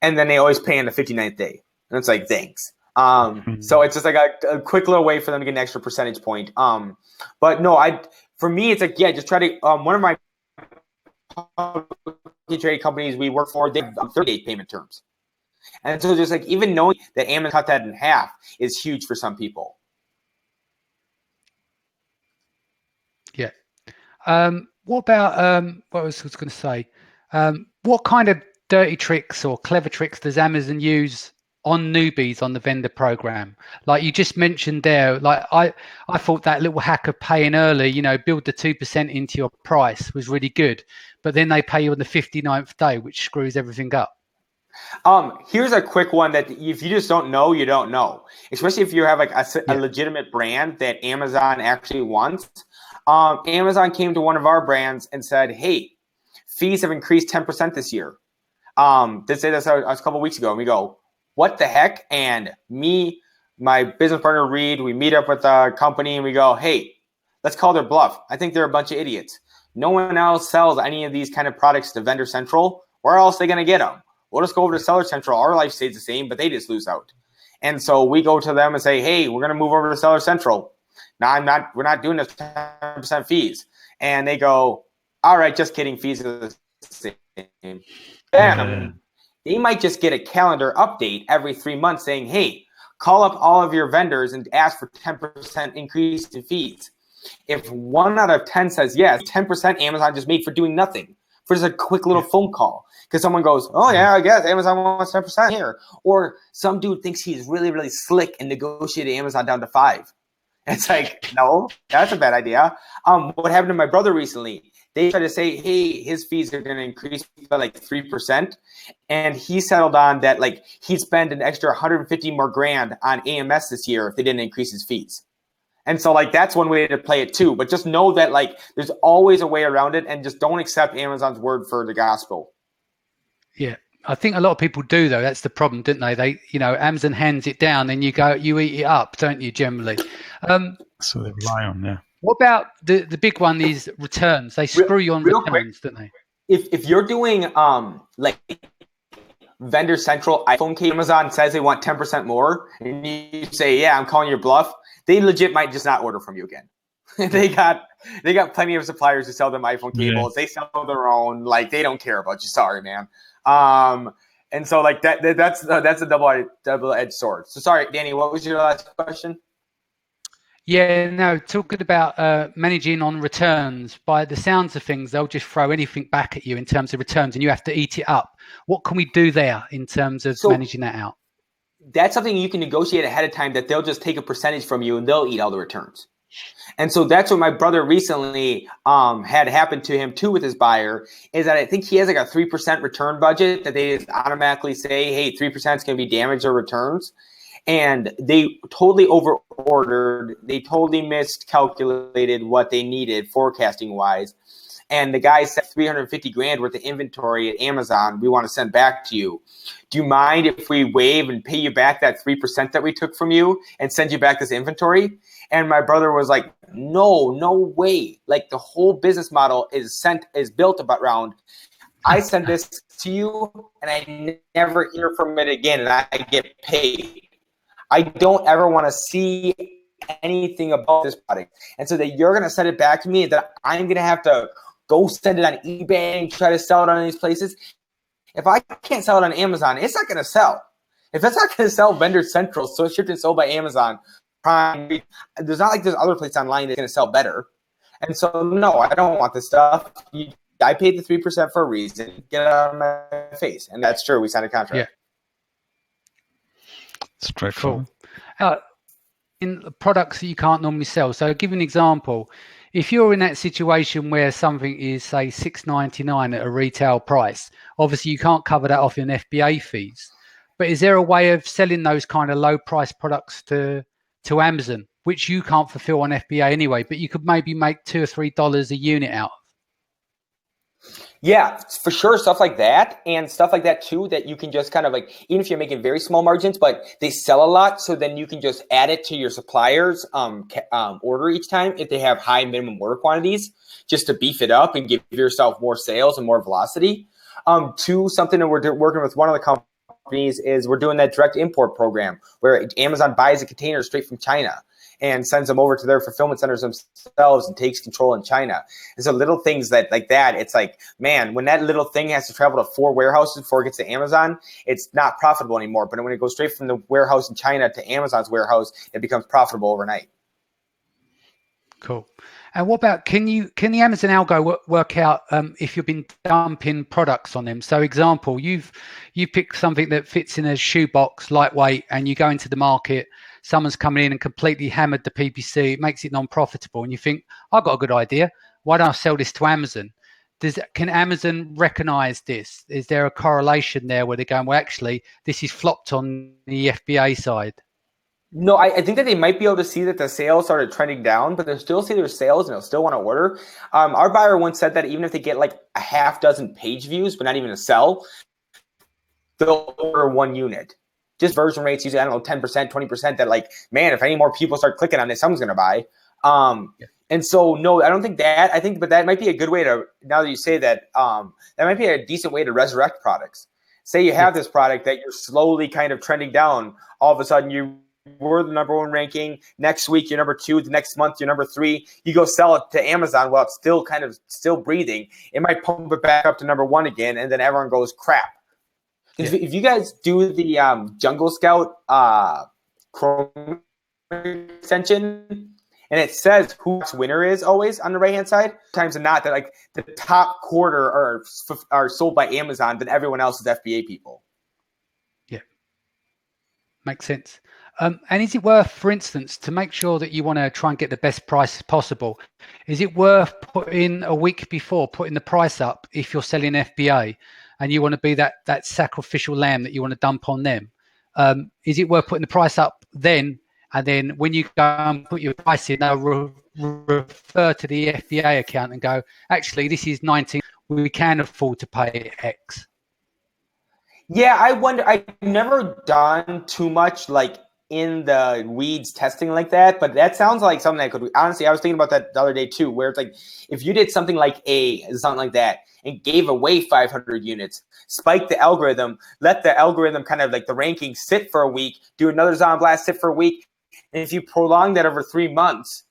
B: and then they always pay in the 59th day. And it's like, thanks. So it's just like a quick little way for them to get an extra percentage point. But no, for me, it's like, yeah, just try to, one of my trade companies we work for, they have 30-day payment terms. And so just like, even knowing that Amazon cut that in half is huge for some people.
A: Yeah. What about what was I going to say? What kind of dirty tricks or clever tricks does Amazon use on newbies on the vendor program? Like you just mentioned there, like I thought that little hack of paying early, you know, build the 2% into your price was really good, but then they pay you on the 59th day, which screws everything up.
B: Here's a quick one that if you just don't know, you don't know. Especially if you have like a legitimate brand that Amazon actually wants. Amazon came to one of our brands and said, "Hey, fees have increased 10% this year." They say this a couple of weeks ago, and we go, "What the heck?" And my business partner Reed, we meet up with the company and we go, "Hey, let's call their bluff. I think they're a bunch of idiots. No one else sells any of these kind of products to Vendor Central. Where else are they going to get them? We'll just go over to Seller Central. Our life stays the same, but they just lose out." And so we go to them and say, "Hey, we're going to move over to Seller Central. No, we're not doing this 10% fees." And they go, "All right, just kidding. Fees are the same." They might just get a calendar update every 3 months saying, "Hey, call up all of your vendors and ask for 10% increase in fees." If 1 out of 10 says yes, 10% Amazon just made for doing nothing, for just a quick little phone call. Because someone goes, "Oh yeah, I guess Amazon wants 10% here." Or some dude thinks he's really, really slick and negotiated Amazon down to 5%. It's like, no, that's a bad idea. What happened to my brother recently? They tried to say, "Hey, his fees are going to increase by like 3%. And he settled on that, like he'd spend an extra 150 more grand on AMS this year if they didn't increase his fees. And so like that's one way to play it too. But just know that like there's always a way around it, and just don't accept Amazon's word for the gospel.
A: Yeah. I think a lot of people do though. That's the problem, don't they? They, you know, Amazon hands it down, then you eat it up, don't you? Generally.
C: So they rely on, yeah.
A: What about the big one is returns? They screw you on returns, don't they?
B: If you're doing like Vendor Central iPhone case, Amazon says they want 10% more, and you say, "Yeah, I'm calling your bluff," they legit might just not order from you again. They got plenty of suppliers who sell them iPhone cables. Yeah. They sell their own. Like they don't care about you. Sorry, man. And so like that's a double-edged sword. So sorry, Danny, what was your last question?
A: Yeah, no, talking about managing on returns. By the sounds of things, they'll just throw anything back at you in terms of returns, and you have to eat it up. What can we do there in terms of managing that out?
B: That's something you can negotiate ahead of time, that they'll just take a percentage from you and they'll eat all the returns. And so that's what my brother recently had happened to him too with his buyer, is that I think he has like a 3% return budget that they just automatically say, "Hey, 3% is going to be damage or returns." And they totally over-ordered. They totally miscalculated what they needed forecasting-wise. And the guy said 350 grand worth of inventory at Amazon we want to send back to you. Do you mind if we waive and pay you back that 3% that we took from you and send you back this inventory? And my brother was like, no way. Like the whole business model is built around, I send this to you and I never hear from it again and I get paid. I don't ever want to see anything about this product. And so that you're going to send it back to me, that I'm going to have to go send it on eBay and try to sell it on these places. If I can't sell it on Amazon, it's not going to sell. If that's not going to sell Vendor Central, so shipped and sold by Amazon, Prime, there's not like there's other places online that's going to sell better. And so, no, I don't want this stuff. I paid the 3% for a reason. Get it out of my face. And that's true. We signed a contract.
A: Yeah.
C: Straightforward.
A: Cool. In products that you can't normally sell. So I'll give you an example. If you're in that situation where something is, say, $6.99 at a retail price, obviously you can't cover that off in FBA fees. But is there a way of selling those kind of low price products to Amazon, which you can't fulfill on FBA anyway, but you could maybe make $2 or $3 a unit out of?
B: Yeah, for sure. Stuff like that, and stuff like that too, that you can just kind of like, even if you're making very small margins, but they sell a lot, so then you can just add it to your suppliers' order each time if they have high minimum order quantities, just to beef it up and give yourself more sales and more velocity. Two, something that we're working with one of the companies is we're doing that direct import program where Amazon buys a container straight from China and sends them over to their fulfillment centers themselves and takes control in China. And so little things that like that, it's like, man, when that little thing has to travel to 4 warehouses before it gets to Amazon, it's not profitable anymore. But when it goes straight from the warehouse in China to Amazon's warehouse, it becomes profitable overnight.
A: Cool. And what about, can the Amazon algo work out if you've been dumping products on them? So example, you pick something that fits in a shoebox, lightweight, and you go into the market, someone's coming in and completely hammered the PPC, it makes it non-profitable, and you think, I've got a good idea, why don't I sell this to Amazon? Can Amazon recognize this? Is there a correlation there where they're going, well, actually, this is flopped on the FBA side?
B: No, I think that they might be able to see that the sales started trending down, but they'll still see their sales and they'll still want to order. Our buyer once said that even if they get like a half dozen page views, but not even a sell, they'll order one unit. Just version rates usually, I don't know, 10%, 20%, that like, man, if any more people start clicking on this, someone's going to buy. And so, no, I don't think that. I think, but that might be a good way to, now that you say that, that might be a decent way to resurrect products. Say you have this product that you're slowly kind of trending down. All of a sudden, you were the number one ranking. Next week, you're number 2. The next month, you're number 3. You go sell it to Amazon while it's still kind of still breathing. It might pump it back up to number 1 again, and then everyone goes, crap. If you guys do the Jungle Scout Chrome extension, and it says who its winner is always on the right-hand side, times than not, that like the top quarter are sold by Amazon, then everyone else is FBA people.
A: Yeah, makes sense. And is it worth, for instance, to make sure that you want to try and get the best price possible, is it worth putting a week before, putting the price up if you're selling FBA and you want to be that sacrificial lamb that you want to dump on them? Is it worth putting the price up then, and then when you go and put your price in, they'll refer to the FBA account and go, actually, this is 19, we can afford to pay X?
B: Yeah, I wonder, I've never done too much like in the weeds testing like that, but that sounds like something that could, honestly, I was thinking about that the other day too, where it's like, if you did something like something like that and gave away 500 units, spike the algorithm, let the algorithm kind of like the ranking sit for a week, do another Zon Blast, sit for a week. And if you prolong that over 3 months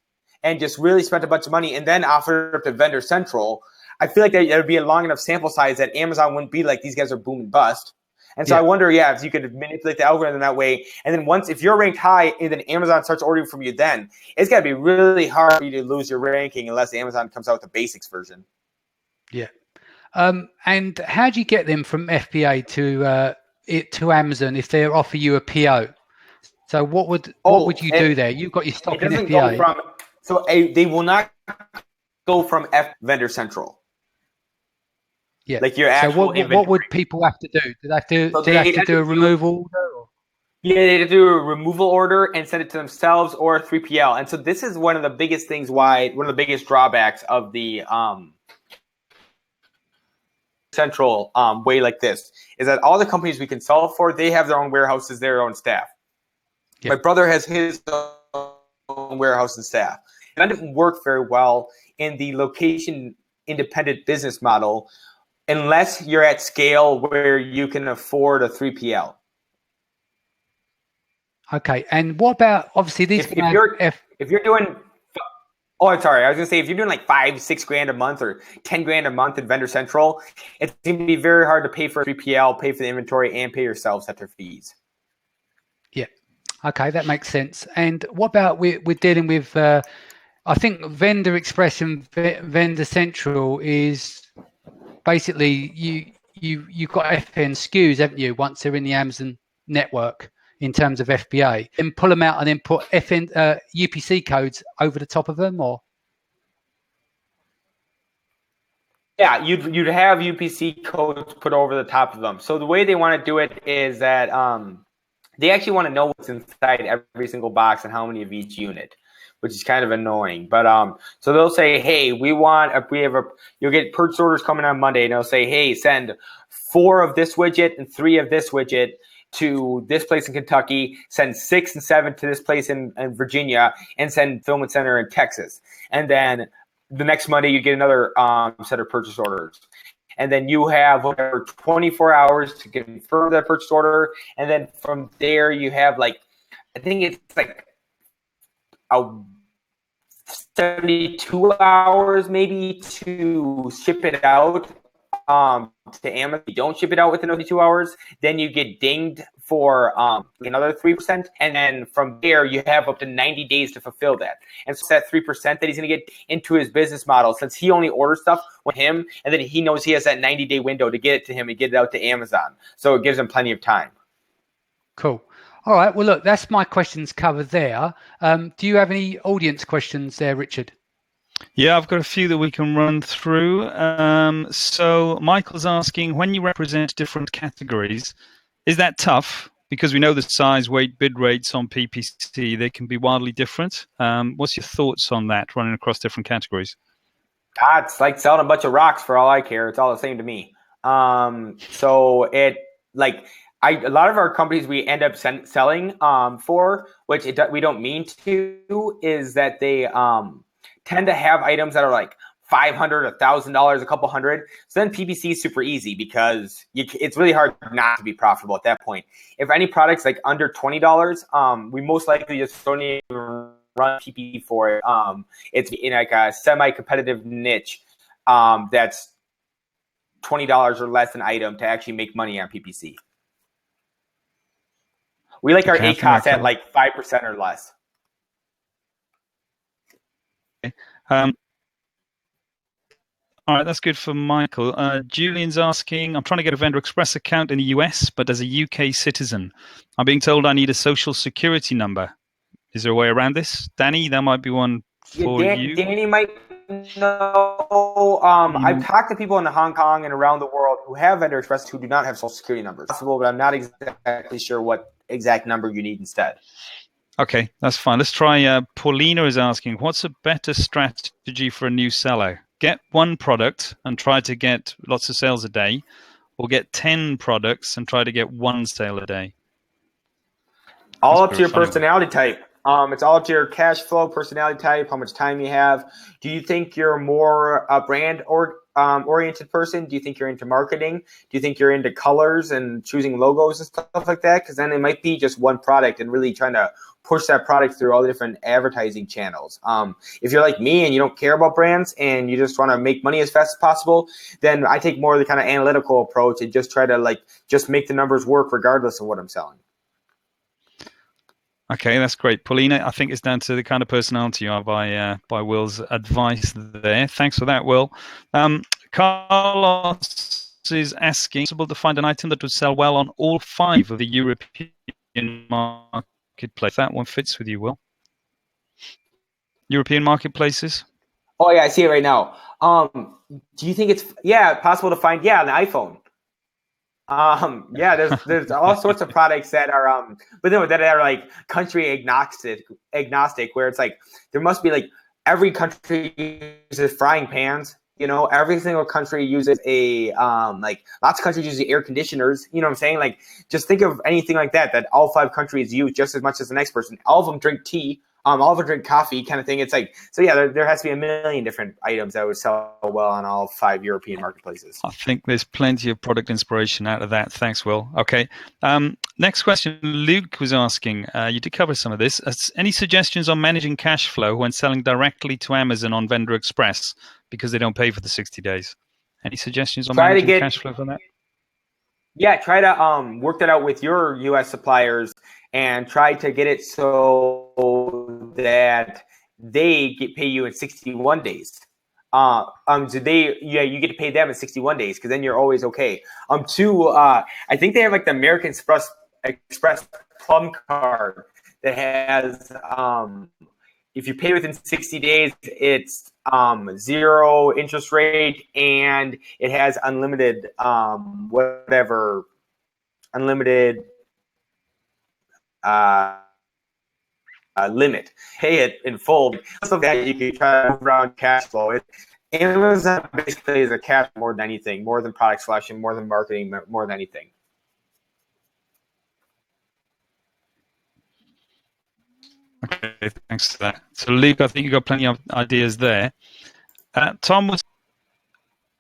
B: and just really spent a bunch of money and then offered it up to Vendor Central, I feel like there would be a long enough sample size that Amazon wouldn't be like, these guys are boom and bust. And so I wonder, if you could manipulate the algorithm that way. And then once, if you're ranked high and then Amazon starts ordering from you, then it's got to be really hard for you to lose your ranking unless Amazon comes out with the basics version.
A: Yeah. And how do you get them from FBA to Amazon if they offer you a PO? So what would you do there? You've got your stock in FBA.
B: They will not go from Vendor Central.
A: Yeah.
B: Like your actual.
A: So what would people have to do? Do they have to do a removal order? Or?
B: Yeah, they have to do a removal order and send it to themselves or 3PL. And so this is one of the biggest things one of the biggest drawbacks of the Central way like this is that all the companies we can sell for, they have their own warehouses, their own staff. Yeah. My brother has his own warehouse and staff. And that didn't work very well in the location independent business model unless you're at scale where you can afford a 3PL.
A: Okay, and what about, obviously these
B: if you're doing, I'm sorry, I was gonna say, if you're doing like $5-6 grand a month or 10 grand a month at Vendor Central, it's gonna be very hard to pay for a 3PL, pay for the inventory, and pay yourselves at their fees.
A: Yeah, okay, that makes sense. And what about we're dealing with, I think Vendor Express and Vendor Central is basically you've got FN SKUs, haven't you? Once they're in the Amazon network in terms of FBA, and pull them out and then put FN UPC codes over the top of them, or?
B: Yeah, you'd have UPC codes put over the top of them. So the way they want to do it is that they actually want to know what's inside every single box and how many of each unit, which is kind of annoying. But so they'll say, hey, you'll get purchase orders coming on Monday, and they'll say, hey, send 4 of this widget and 3 of this widget to this place in Kentucky, send 6 and 7 to this place in Virginia, and send fulfillment center in Texas. And then the next Monday, you get another set of purchase orders. And then you have 24 hours to confirm that purchase order. And then from there, you have I think it's like 72 hours maybe to ship it out to Amazon. If you don't ship it out within 72 hours, then you get dinged for another 3%, and then from there you have up to 90 days to fulfill that. And so that 3% that he's going to get into his business model, since he only orders stuff with him, and then he knows he has that 90-day window to get it to him and get it out to Amazon. So it gives him plenty of time.
A: Cool. All right. Well, look, that's my questions covered there. Do you have any audience questions there, Richard?
C: Yeah, I've got a few that we can run through. So Michael's asking, when you represent different categories, is that tough? Because we know the size, weight, bid rates on PPC, they can be wildly different. What's your thoughts on that, running across different categories?
B: It's like selling a bunch of rocks for all I care. It's all the same to me. So it a lot of our companies we end up selling for, which we don't mean to, is that they tend to have items that are like $500, $1,000, a couple hundred. So then PPC is super easy because it's really hard not to be profitable at that point. If any product's like under $20, we most likely just don't even run PPC for it. It's in like a semi-competitive niche that's $20 or less an item to actually make money on PPC. We like our ACOS at like 5% or less.
C: Okay. All right, that's good for Michael. Julian's asking, I'm trying to get a Vendor Express account in the US, but as a UK citizen, I'm being told I need a social security number. Is there a way around this? Danny, that might be one for you.
B: Danny might know. I've talked to people in Hong Kong and around the world who have Vendor Express who do not have social security numbers. Possible, but I'm not exactly sure what exact number you need instead.
C: Okay, that's fine. Let's try. Paulina is asking, what's a better strategy for a new seller? Get one product and try to get lots of sales a day, or get 10 products and try to get one sale a day?
B: All up to your personality type. It's all up to your cash flow, personality type, how much time you have. Do you think you're more a brand oriented person? Do you think you're into marketing? Do you think you're into colors and choosing logos and stuff like that? Because then it might be just one product and really trying to push that product through all the different advertising channels. If you're like me and you don't care about brands and you just want to make money as fast as possible, then I take more of the kind of analytical approach and just try to just make the numbers work regardless of what I'm selling.
C: Okay, that's great. Paulina, I think it's down to the kind of personality you are by Will's advice there. Thanks for that, Will. Carlos is asking, is it possible to find an item that would sell well on all 5 of the European marketplace? That one fits with you, Will. European marketplaces?
B: Oh, yeah, I see it right now. Do you think it's possible to find on the iPhone? There's all sorts of products that are that are like country agnostic, where it's like there must be like every country uses frying pans. Every single country uses lots of countries use air conditioners. You know what I'm saying? Like, just think of anything like that all 5 countries use just as much as the next person. All of them drink tea. All of them drink coffee, kind of thing. It's like, so yeah, there has to be a million different items that would sell well on all 5 European marketplaces.
C: I think there's plenty of product inspiration out of that. Thanks, Will. Okay. Next question, Luke was asking, you did cover some of this. Any suggestions on managing cash flow when selling directly to Amazon on Vendor Express because they don't pay for the 60 days? Any suggestions on managing cash flow for that?
B: Yeah, try to work that out with your U.S. suppliers and try to get it so that they pay you in 61 days. So you get to pay them in 61 days because then you're always okay. I think they have like the American Express Plum card that has if you pay within 60 days, it's 0 interest rate and it has unlimited limit. Pay it in full. So that you can try to move around cash flow. Amazon basically is a cash more than anything, more than product selection, more than marketing, more than anything.
C: Okay, thanks for that. So, Luke, I think you got plenty of ideas there. Tom was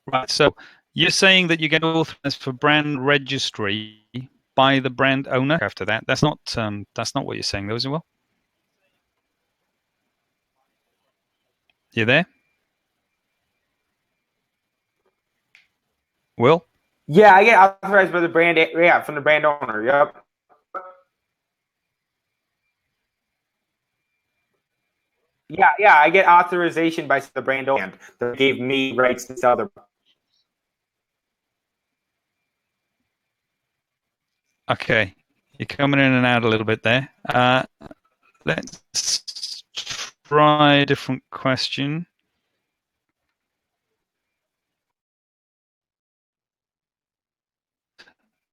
C: right. So, you're saying that you get authorized for brand registry by the brand owner after that. That's not what you're saying, though, is it, Will? You there? Will?
B: Yeah, I get authorized by the brand. Yeah, from the brand owner. Yep. Yeah, I get authorization by the brand owner that gave me rights to sell their.
C: Okay, you're coming in and out a little bit there. Let's try a different question.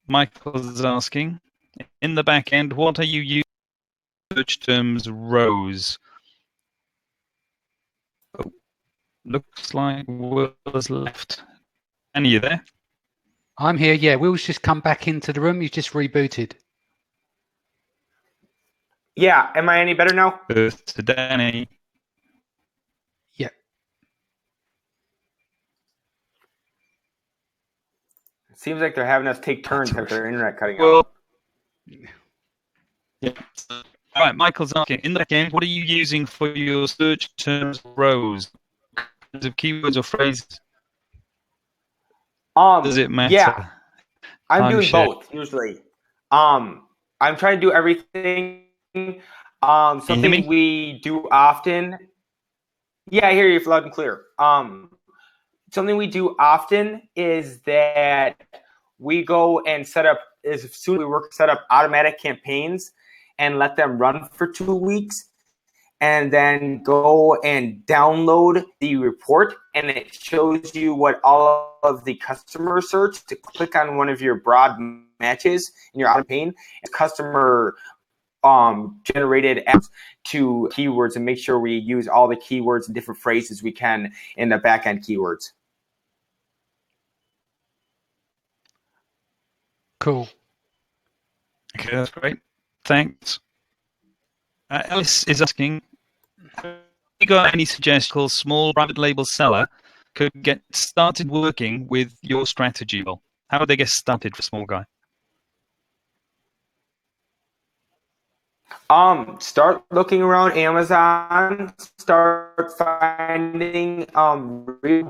C: Michael's asking, in the back end, what are you using search terms rows? Oh, looks like Will's left. And are you there?
D: I'm here. Yeah, Will's just come back into the room. He's just rebooted.
B: Yeah, am I any better now?
C: To Danny.
D: Yeah.
B: It seems like they're having us take turns because their internet cutting
C: Well,
B: out.
C: Yeah. All right, Michael's asking, in the back end, what are you using for your search terms rows? Kinds of keywords or phrases? Does it matter?
B: Yeah, I'm doing
C: Timeshare.
B: both usually. I'm trying to do everything. Something we do often. Yeah, I hear you loud and clear. Something we do often is that we go and set up, as soon as we work, set up automatic campaigns and let them run for 2 weeks, and then go and download the report, and it shows you what all of the customer search to click on one of your broad matches in your auto campaign, customer generated ads to keywords, and make sure we use all the keywords and different phrases we can in the back end keywords.
D: Cool.
C: Okay, that's great. Thanks. Alice is asking, have you got any suggestions small private label seller could get started working with your strategy? Well, how would they get started for a small guy?
B: Start looking around Amazon, start finding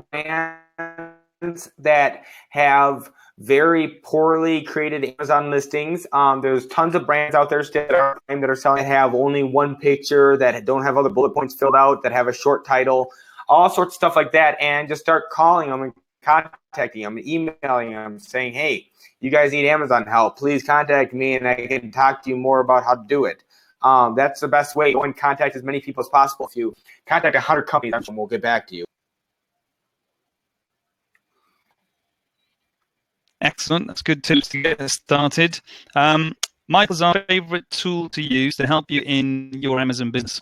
B: brands that have very poorly created Amazon listings. There's tons of brands out there still that are selling, that have only one picture, that don't have all the bullet points filled out, that have a short title, all sorts of stuff like that, and just start calling them and contacting them and emailing them saying, hey, you guys need Amazon help, please contact me and I can talk to you more about how to do it. That's the best way. Go and contact as many people as possible. If you contact 100 companies, we'll get back to you.
C: Excellent. That's good tips to get us started. Michael's our favorite tool to use to help you in your Amazon business.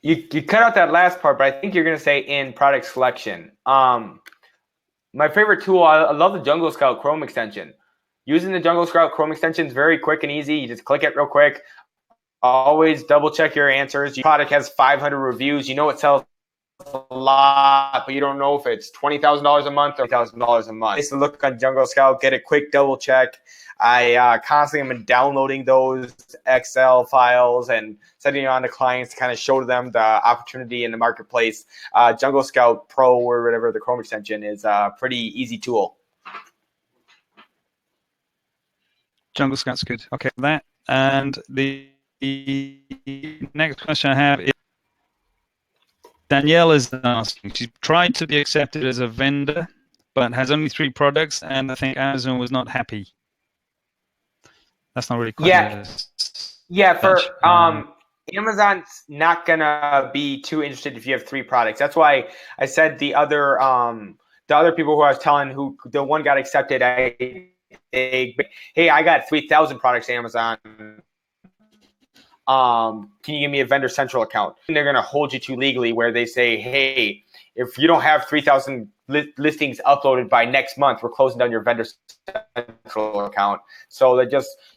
B: You cut out that last part, but I think you're going to say in product selection. My favorite tool, I love the Jungle Scout Chrome extension. Using the Jungle Scout Chrome extension is very quick and easy. You just click it real quick. Always double check your answers. Your product has 500 reviews. You know it sells a lot, but you don't know if it's $20,000 a month or $1,000 a month. Just look on Jungle Scout, get a quick double check. I constantly am downloading those Excel files and sending it on to clients to kind of show them the opportunity in the marketplace. Jungle Scout Pro or whatever the Chrome extension is a pretty easy tool.
C: Jungle Scout's good. Okay, that. And the next question I have is, Danielle is asking, she's tried to be accepted as a vendor, but has only 3 products, and I think Amazon was not happy. That's not really quite
B: for Amazon's not gonna be too interested if you have 3 products. That's why I said the other people who I was telling, who the one got accepted, hey, I got 3,000 products Amazon. Can you give me a Vendor Central account? And they're going to hold you to legally, where they say, hey, if you don't have 3,000 listings uploaded by next month, we're closing down your Vendor Central account. So you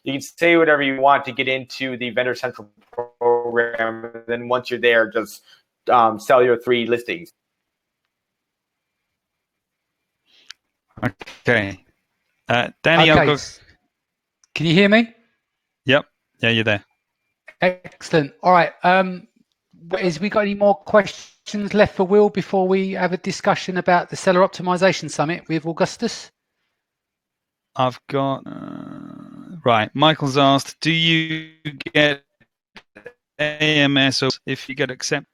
B: can say whatever you want to get into the Vendor Central program. And then once you're there, just sell your 3 listings.
C: Okay. Danny, okay.
D: Can you hear me?
C: Yep. Yeah, you're there.
D: Excellent. All right. Has we got any more questions left for Will before we have a discussion about the Seller Optimization Summit with Augustus?
C: I've got Right. Michael's asked, do you get AMS or if you get accept?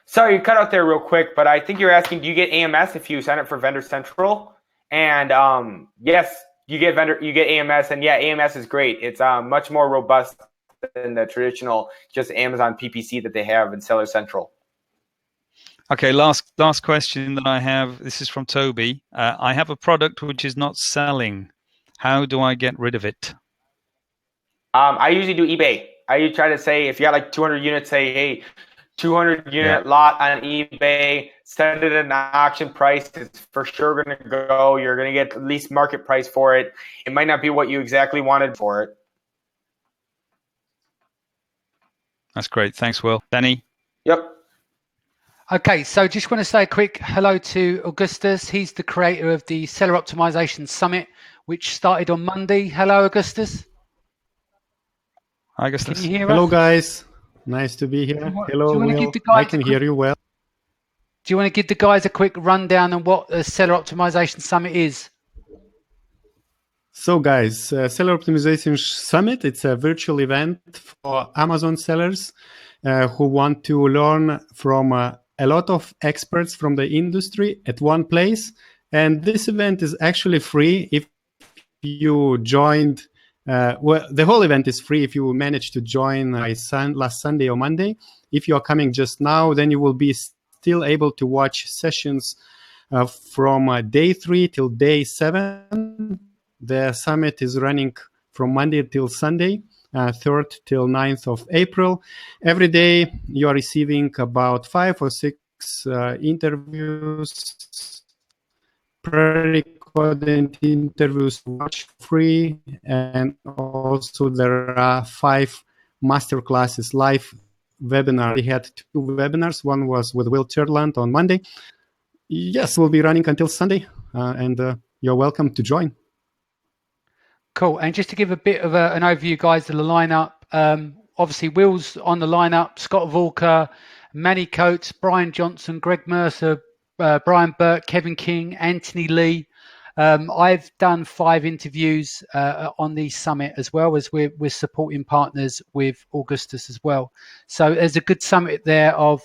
B: Sorry, you cut out there real quick, but I think you're asking, do you get AMS if you sign up for Vendor Central? And yes, you get AMS, and yeah, AMS is great. It's much more robust than the traditional just Amazon PPC that they have in Seller Central.
C: Okay, last question that I have. This is from Toby. I have a product which is not selling. How do I get rid of it?
B: I usually do eBay. I try to say, if you got like 200 units, say, hey, 200 unit lot on eBay, send it at an auction price. It's for sure going to go. You're going to get at least market price for it. It might not be what you exactly wanted for it.
C: That's great. Thanks, Will. Danny?
B: Yep.
D: Okay, so just want to say a quick hello to Augustus. He's the creator of the Seller Optimization Summit, which started on Monday. Hello, Augustus.
C: Hi, Augustus.
D: Can you hear
E: Hello,
D: us?
E: guys. Nice to be here. Hello, Will. I can hear you well.
D: Do you want to give the guys a quick rundown on what the Seller Optimization Summit is?
E: So, guys, Seller Optimization Summit, it's a virtual event for Amazon sellers who want to learn from a lot of experts from the industry at one place. And this event is actually free if you joined. Well, the whole event is free if you manage to join last Sunday or Monday. If you are coming just now, then you will be still able to watch sessions from day 3 till day 7. The summit is running from Monday till Sunday, 3rd till 9th of April. Every day you are receiving about 5 or 6 interviews, pre-recorded interviews, watch free, and also there are 5 master classes, live webinars. We had 2 webinars. One was with Will Tjernlund on Monday. Yes, we'll be running until Sunday, and you're welcome to join.
D: Cool. And just to give a bit of an overview, guys, of the lineup, obviously Will's on the lineup, Scott Volker, Manny Coates, Brian Johnson, Greg Mercer, Brian Burke, Kevin King, Anthony Lee. I've done 5 interviews on the summit, as well as we're supporting partners with Augustus as well. So there's a good summit there of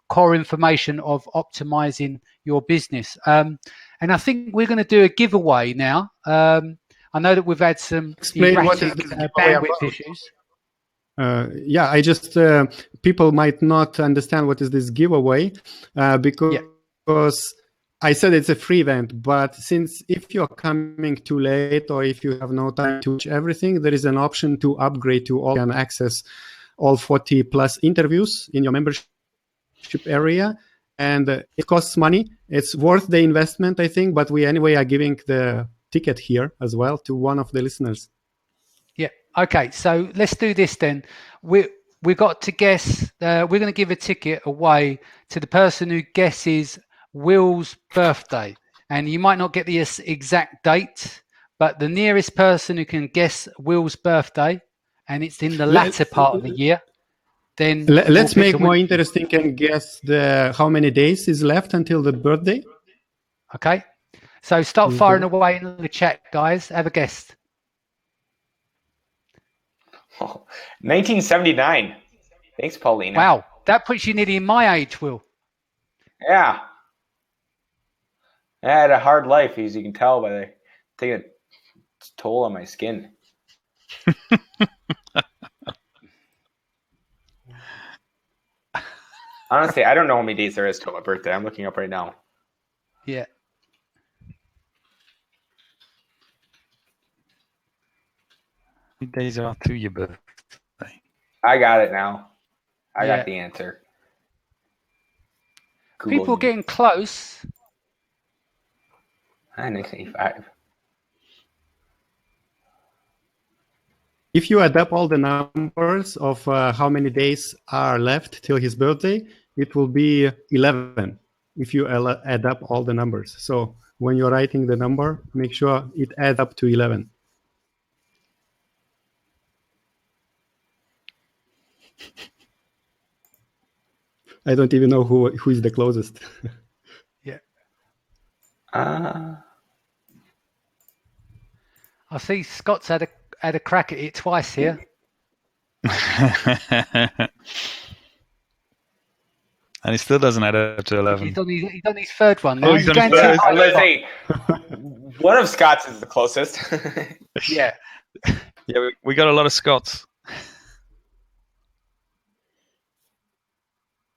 D: core information of optimizing your business. And I think we're going to do a giveaway now. I know that we've had some erratic bandwidth issues.
E: Yeah, I just people might not understand what is this giveaway because I said it's a free event, but since if you're coming too late or if you have no time to watch everything, there is an option to upgrade to all and access all 40 plus interviews in your membership area. And it costs money. It's worth the investment, I think, but we anyway are giving the ticket here as well to one of the listeners.
D: Yeah. Okay. So let's do this then. We got to guess. We're going to give a ticket away to the person who guesses Will's birthday, and you might not get the exact date, but the nearest person who can guess Will's birthday, and it's in the latter part of the year. Then
E: let's make more interesting and guess how many days is left until the birthday.
D: Okay. So start firing away in the chat, guys. Have a guess.
B: 1979. Thanks, Paulina.
D: Wow. That puts you nearly in my age, Will.
B: Yeah. I had a hard life, as you can tell by taking a toll on my skin. Honestly, I don't know how many days there is till my birthday. I'm looking up right now.
D: Yeah.
C: How many days after your birthday?
B: I got it now. I got the answer. Google
D: People are getting close.
B: 1985.
E: If you add up all the numbers of how many days are left till his birthday, it will be 11 if you add up all the numbers. So when you're writing the number, make sure it adds up to 11. I don't even know who is the closest.
D: Yeah. I see Scott's had a crack at it twice here.
C: And he still doesn't add up to 11.
D: He's on his third one now.
C: Oh, he's on his
D: going too
C: third.
D: high.
B: Let's say one of Scott's is the closest.
D: Yeah.
C: Yeah, we got a lot of Scots.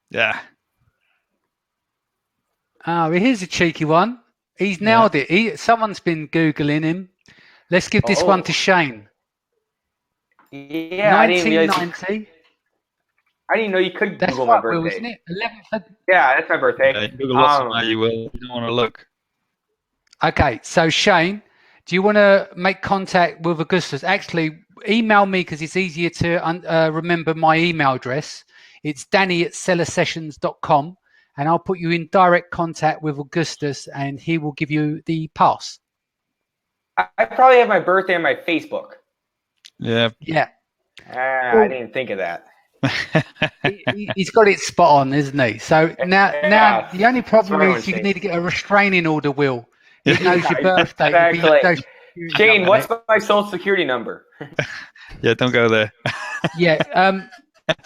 C: Yeah.
D: Oh, here's a cheeky one. He's nailed it. Someone's been Googling him. Let's give this one to Shane.
B: Yeah,
D: 1990.
B: I didn't know you could
D: That's
B: Google
D: right,
B: my birthday.
D: Will, isn't it? 11th.
B: Yeah, that's my birthday.
C: Yeah, Google lots you will. You don't want to look.
D: Okay, so Shane, do you want to make contact with Augustus? Actually, email me because it's easier to remember my email address. It's danny@sellersessions.com, and I'll put you in direct contact with Augustus, and he will give you the pass.
B: I probably have my birthday on my Facebook.
C: Yeah.
D: Yeah.
B: I didn't think of that.
D: He's got it spot on, isn't he? So now the only problem is you need to get a restraining order, Will. He knows your birthday.
B: Exactly. Shane, what's my social security number?
C: Yeah, don't go there.
D: Yeah.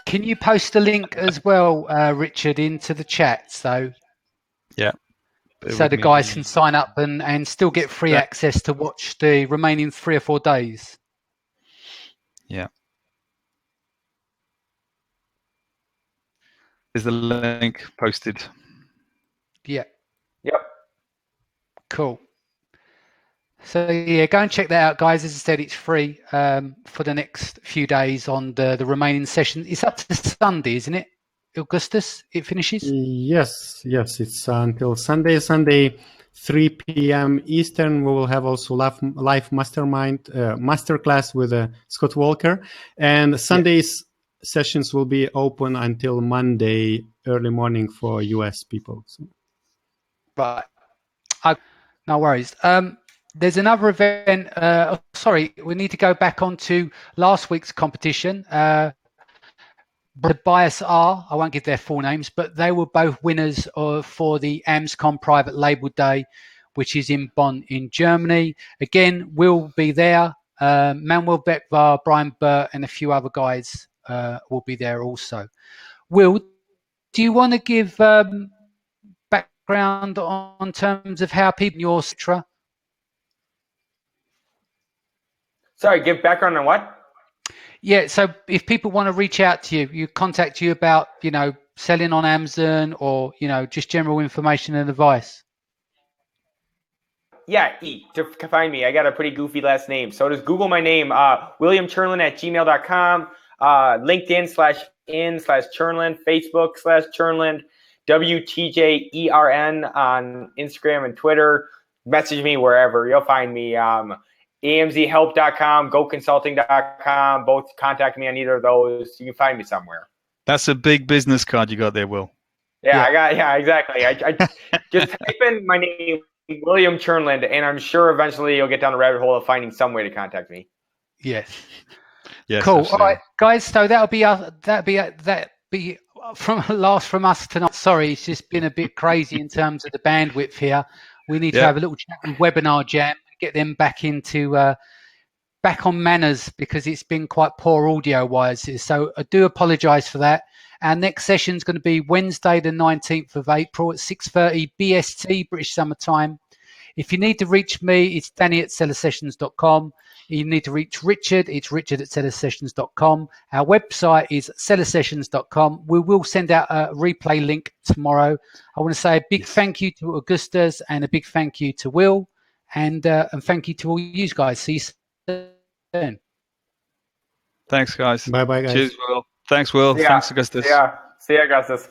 D: Can you post a link as well, Richard, into the chat? So the guys can sign up and still get free access to watch the remaining 3 or 4 days.
C: Yeah. Is the link posted?
D: Yeah.
B: Yep.
D: Cool. So yeah, go and check that out, guys. As I said, it's free for the next few days on the remaining session. It's up to Sunday, isn't it, Augustus? It finishes?
E: Yes. It's until Sunday, 3 p.m. Eastern. We will have also live mastermind masterclass with Scott Walker. And Sundays sessions will be open until Monday early morning for US people. So.
D: Right. No worries. There's another event. Sorry, we need to go back onto last week's competition. The Bias are, I won't give their full names, but they were both winners for the AMSCOM Private Label Day, which is in Bonn in Germany. Again, we'll be there. Manuel Beckvar, Brian Burt, and a few other guys will be there also. Will, do you want to give background on terms of how people in your Citra?
B: Sorry, give background on what?
D: Yeah, so if people want to reach out to you, contact you about, selling on Amazon or, just general information and advice.
B: Yeah, to find me. I got a pretty goofy last name. So just Google my name, williamtjernlund@gmail.com, LinkedIn/in/Tjernlund, Facebook/Tjernlund, WTJERN on Instagram and Twitter. Message me wherever. You'll find me. AMZhelp.com, GoConsulting.com. Both contact me on either of those. You can find me somewhere.
C: That's a big business card you got there, Will.
B: Yeah, exactly. I just type in my name, William Tjernlund, and I'm sure eventually you'll get down the rabbit hole of finding some way to contact me.
D: Yes.
C: Absolutely.
D: Cool. All right, guys. So that'll be from last from us tonight. Sorry, it's just been a bit crazy in terms of the bandwidth here. We need to have a little chat with Webinar Jam. Get them back into back on manners because it's been quite poor audio wise. So I do apologize for that. Our next session is going to be Wednesday the 19th of April at 6:30 BST, British Summer Time. If you need to reach me, it's danny@sellersessions.com. You need to reach Richard, it's richard@sellersessions.com. Our website is sellersessions.com. We will send out a replay link tomorrow. I want to say a big thank you to Augustus and a big thank you to Will. And thank you to all you guys. See you soon.
C: Thanks, guys.
E: Bye, guys.
C: Cheers, Will. Thanks, Will. Thanks, Augustus.
B: See ya, Augustus.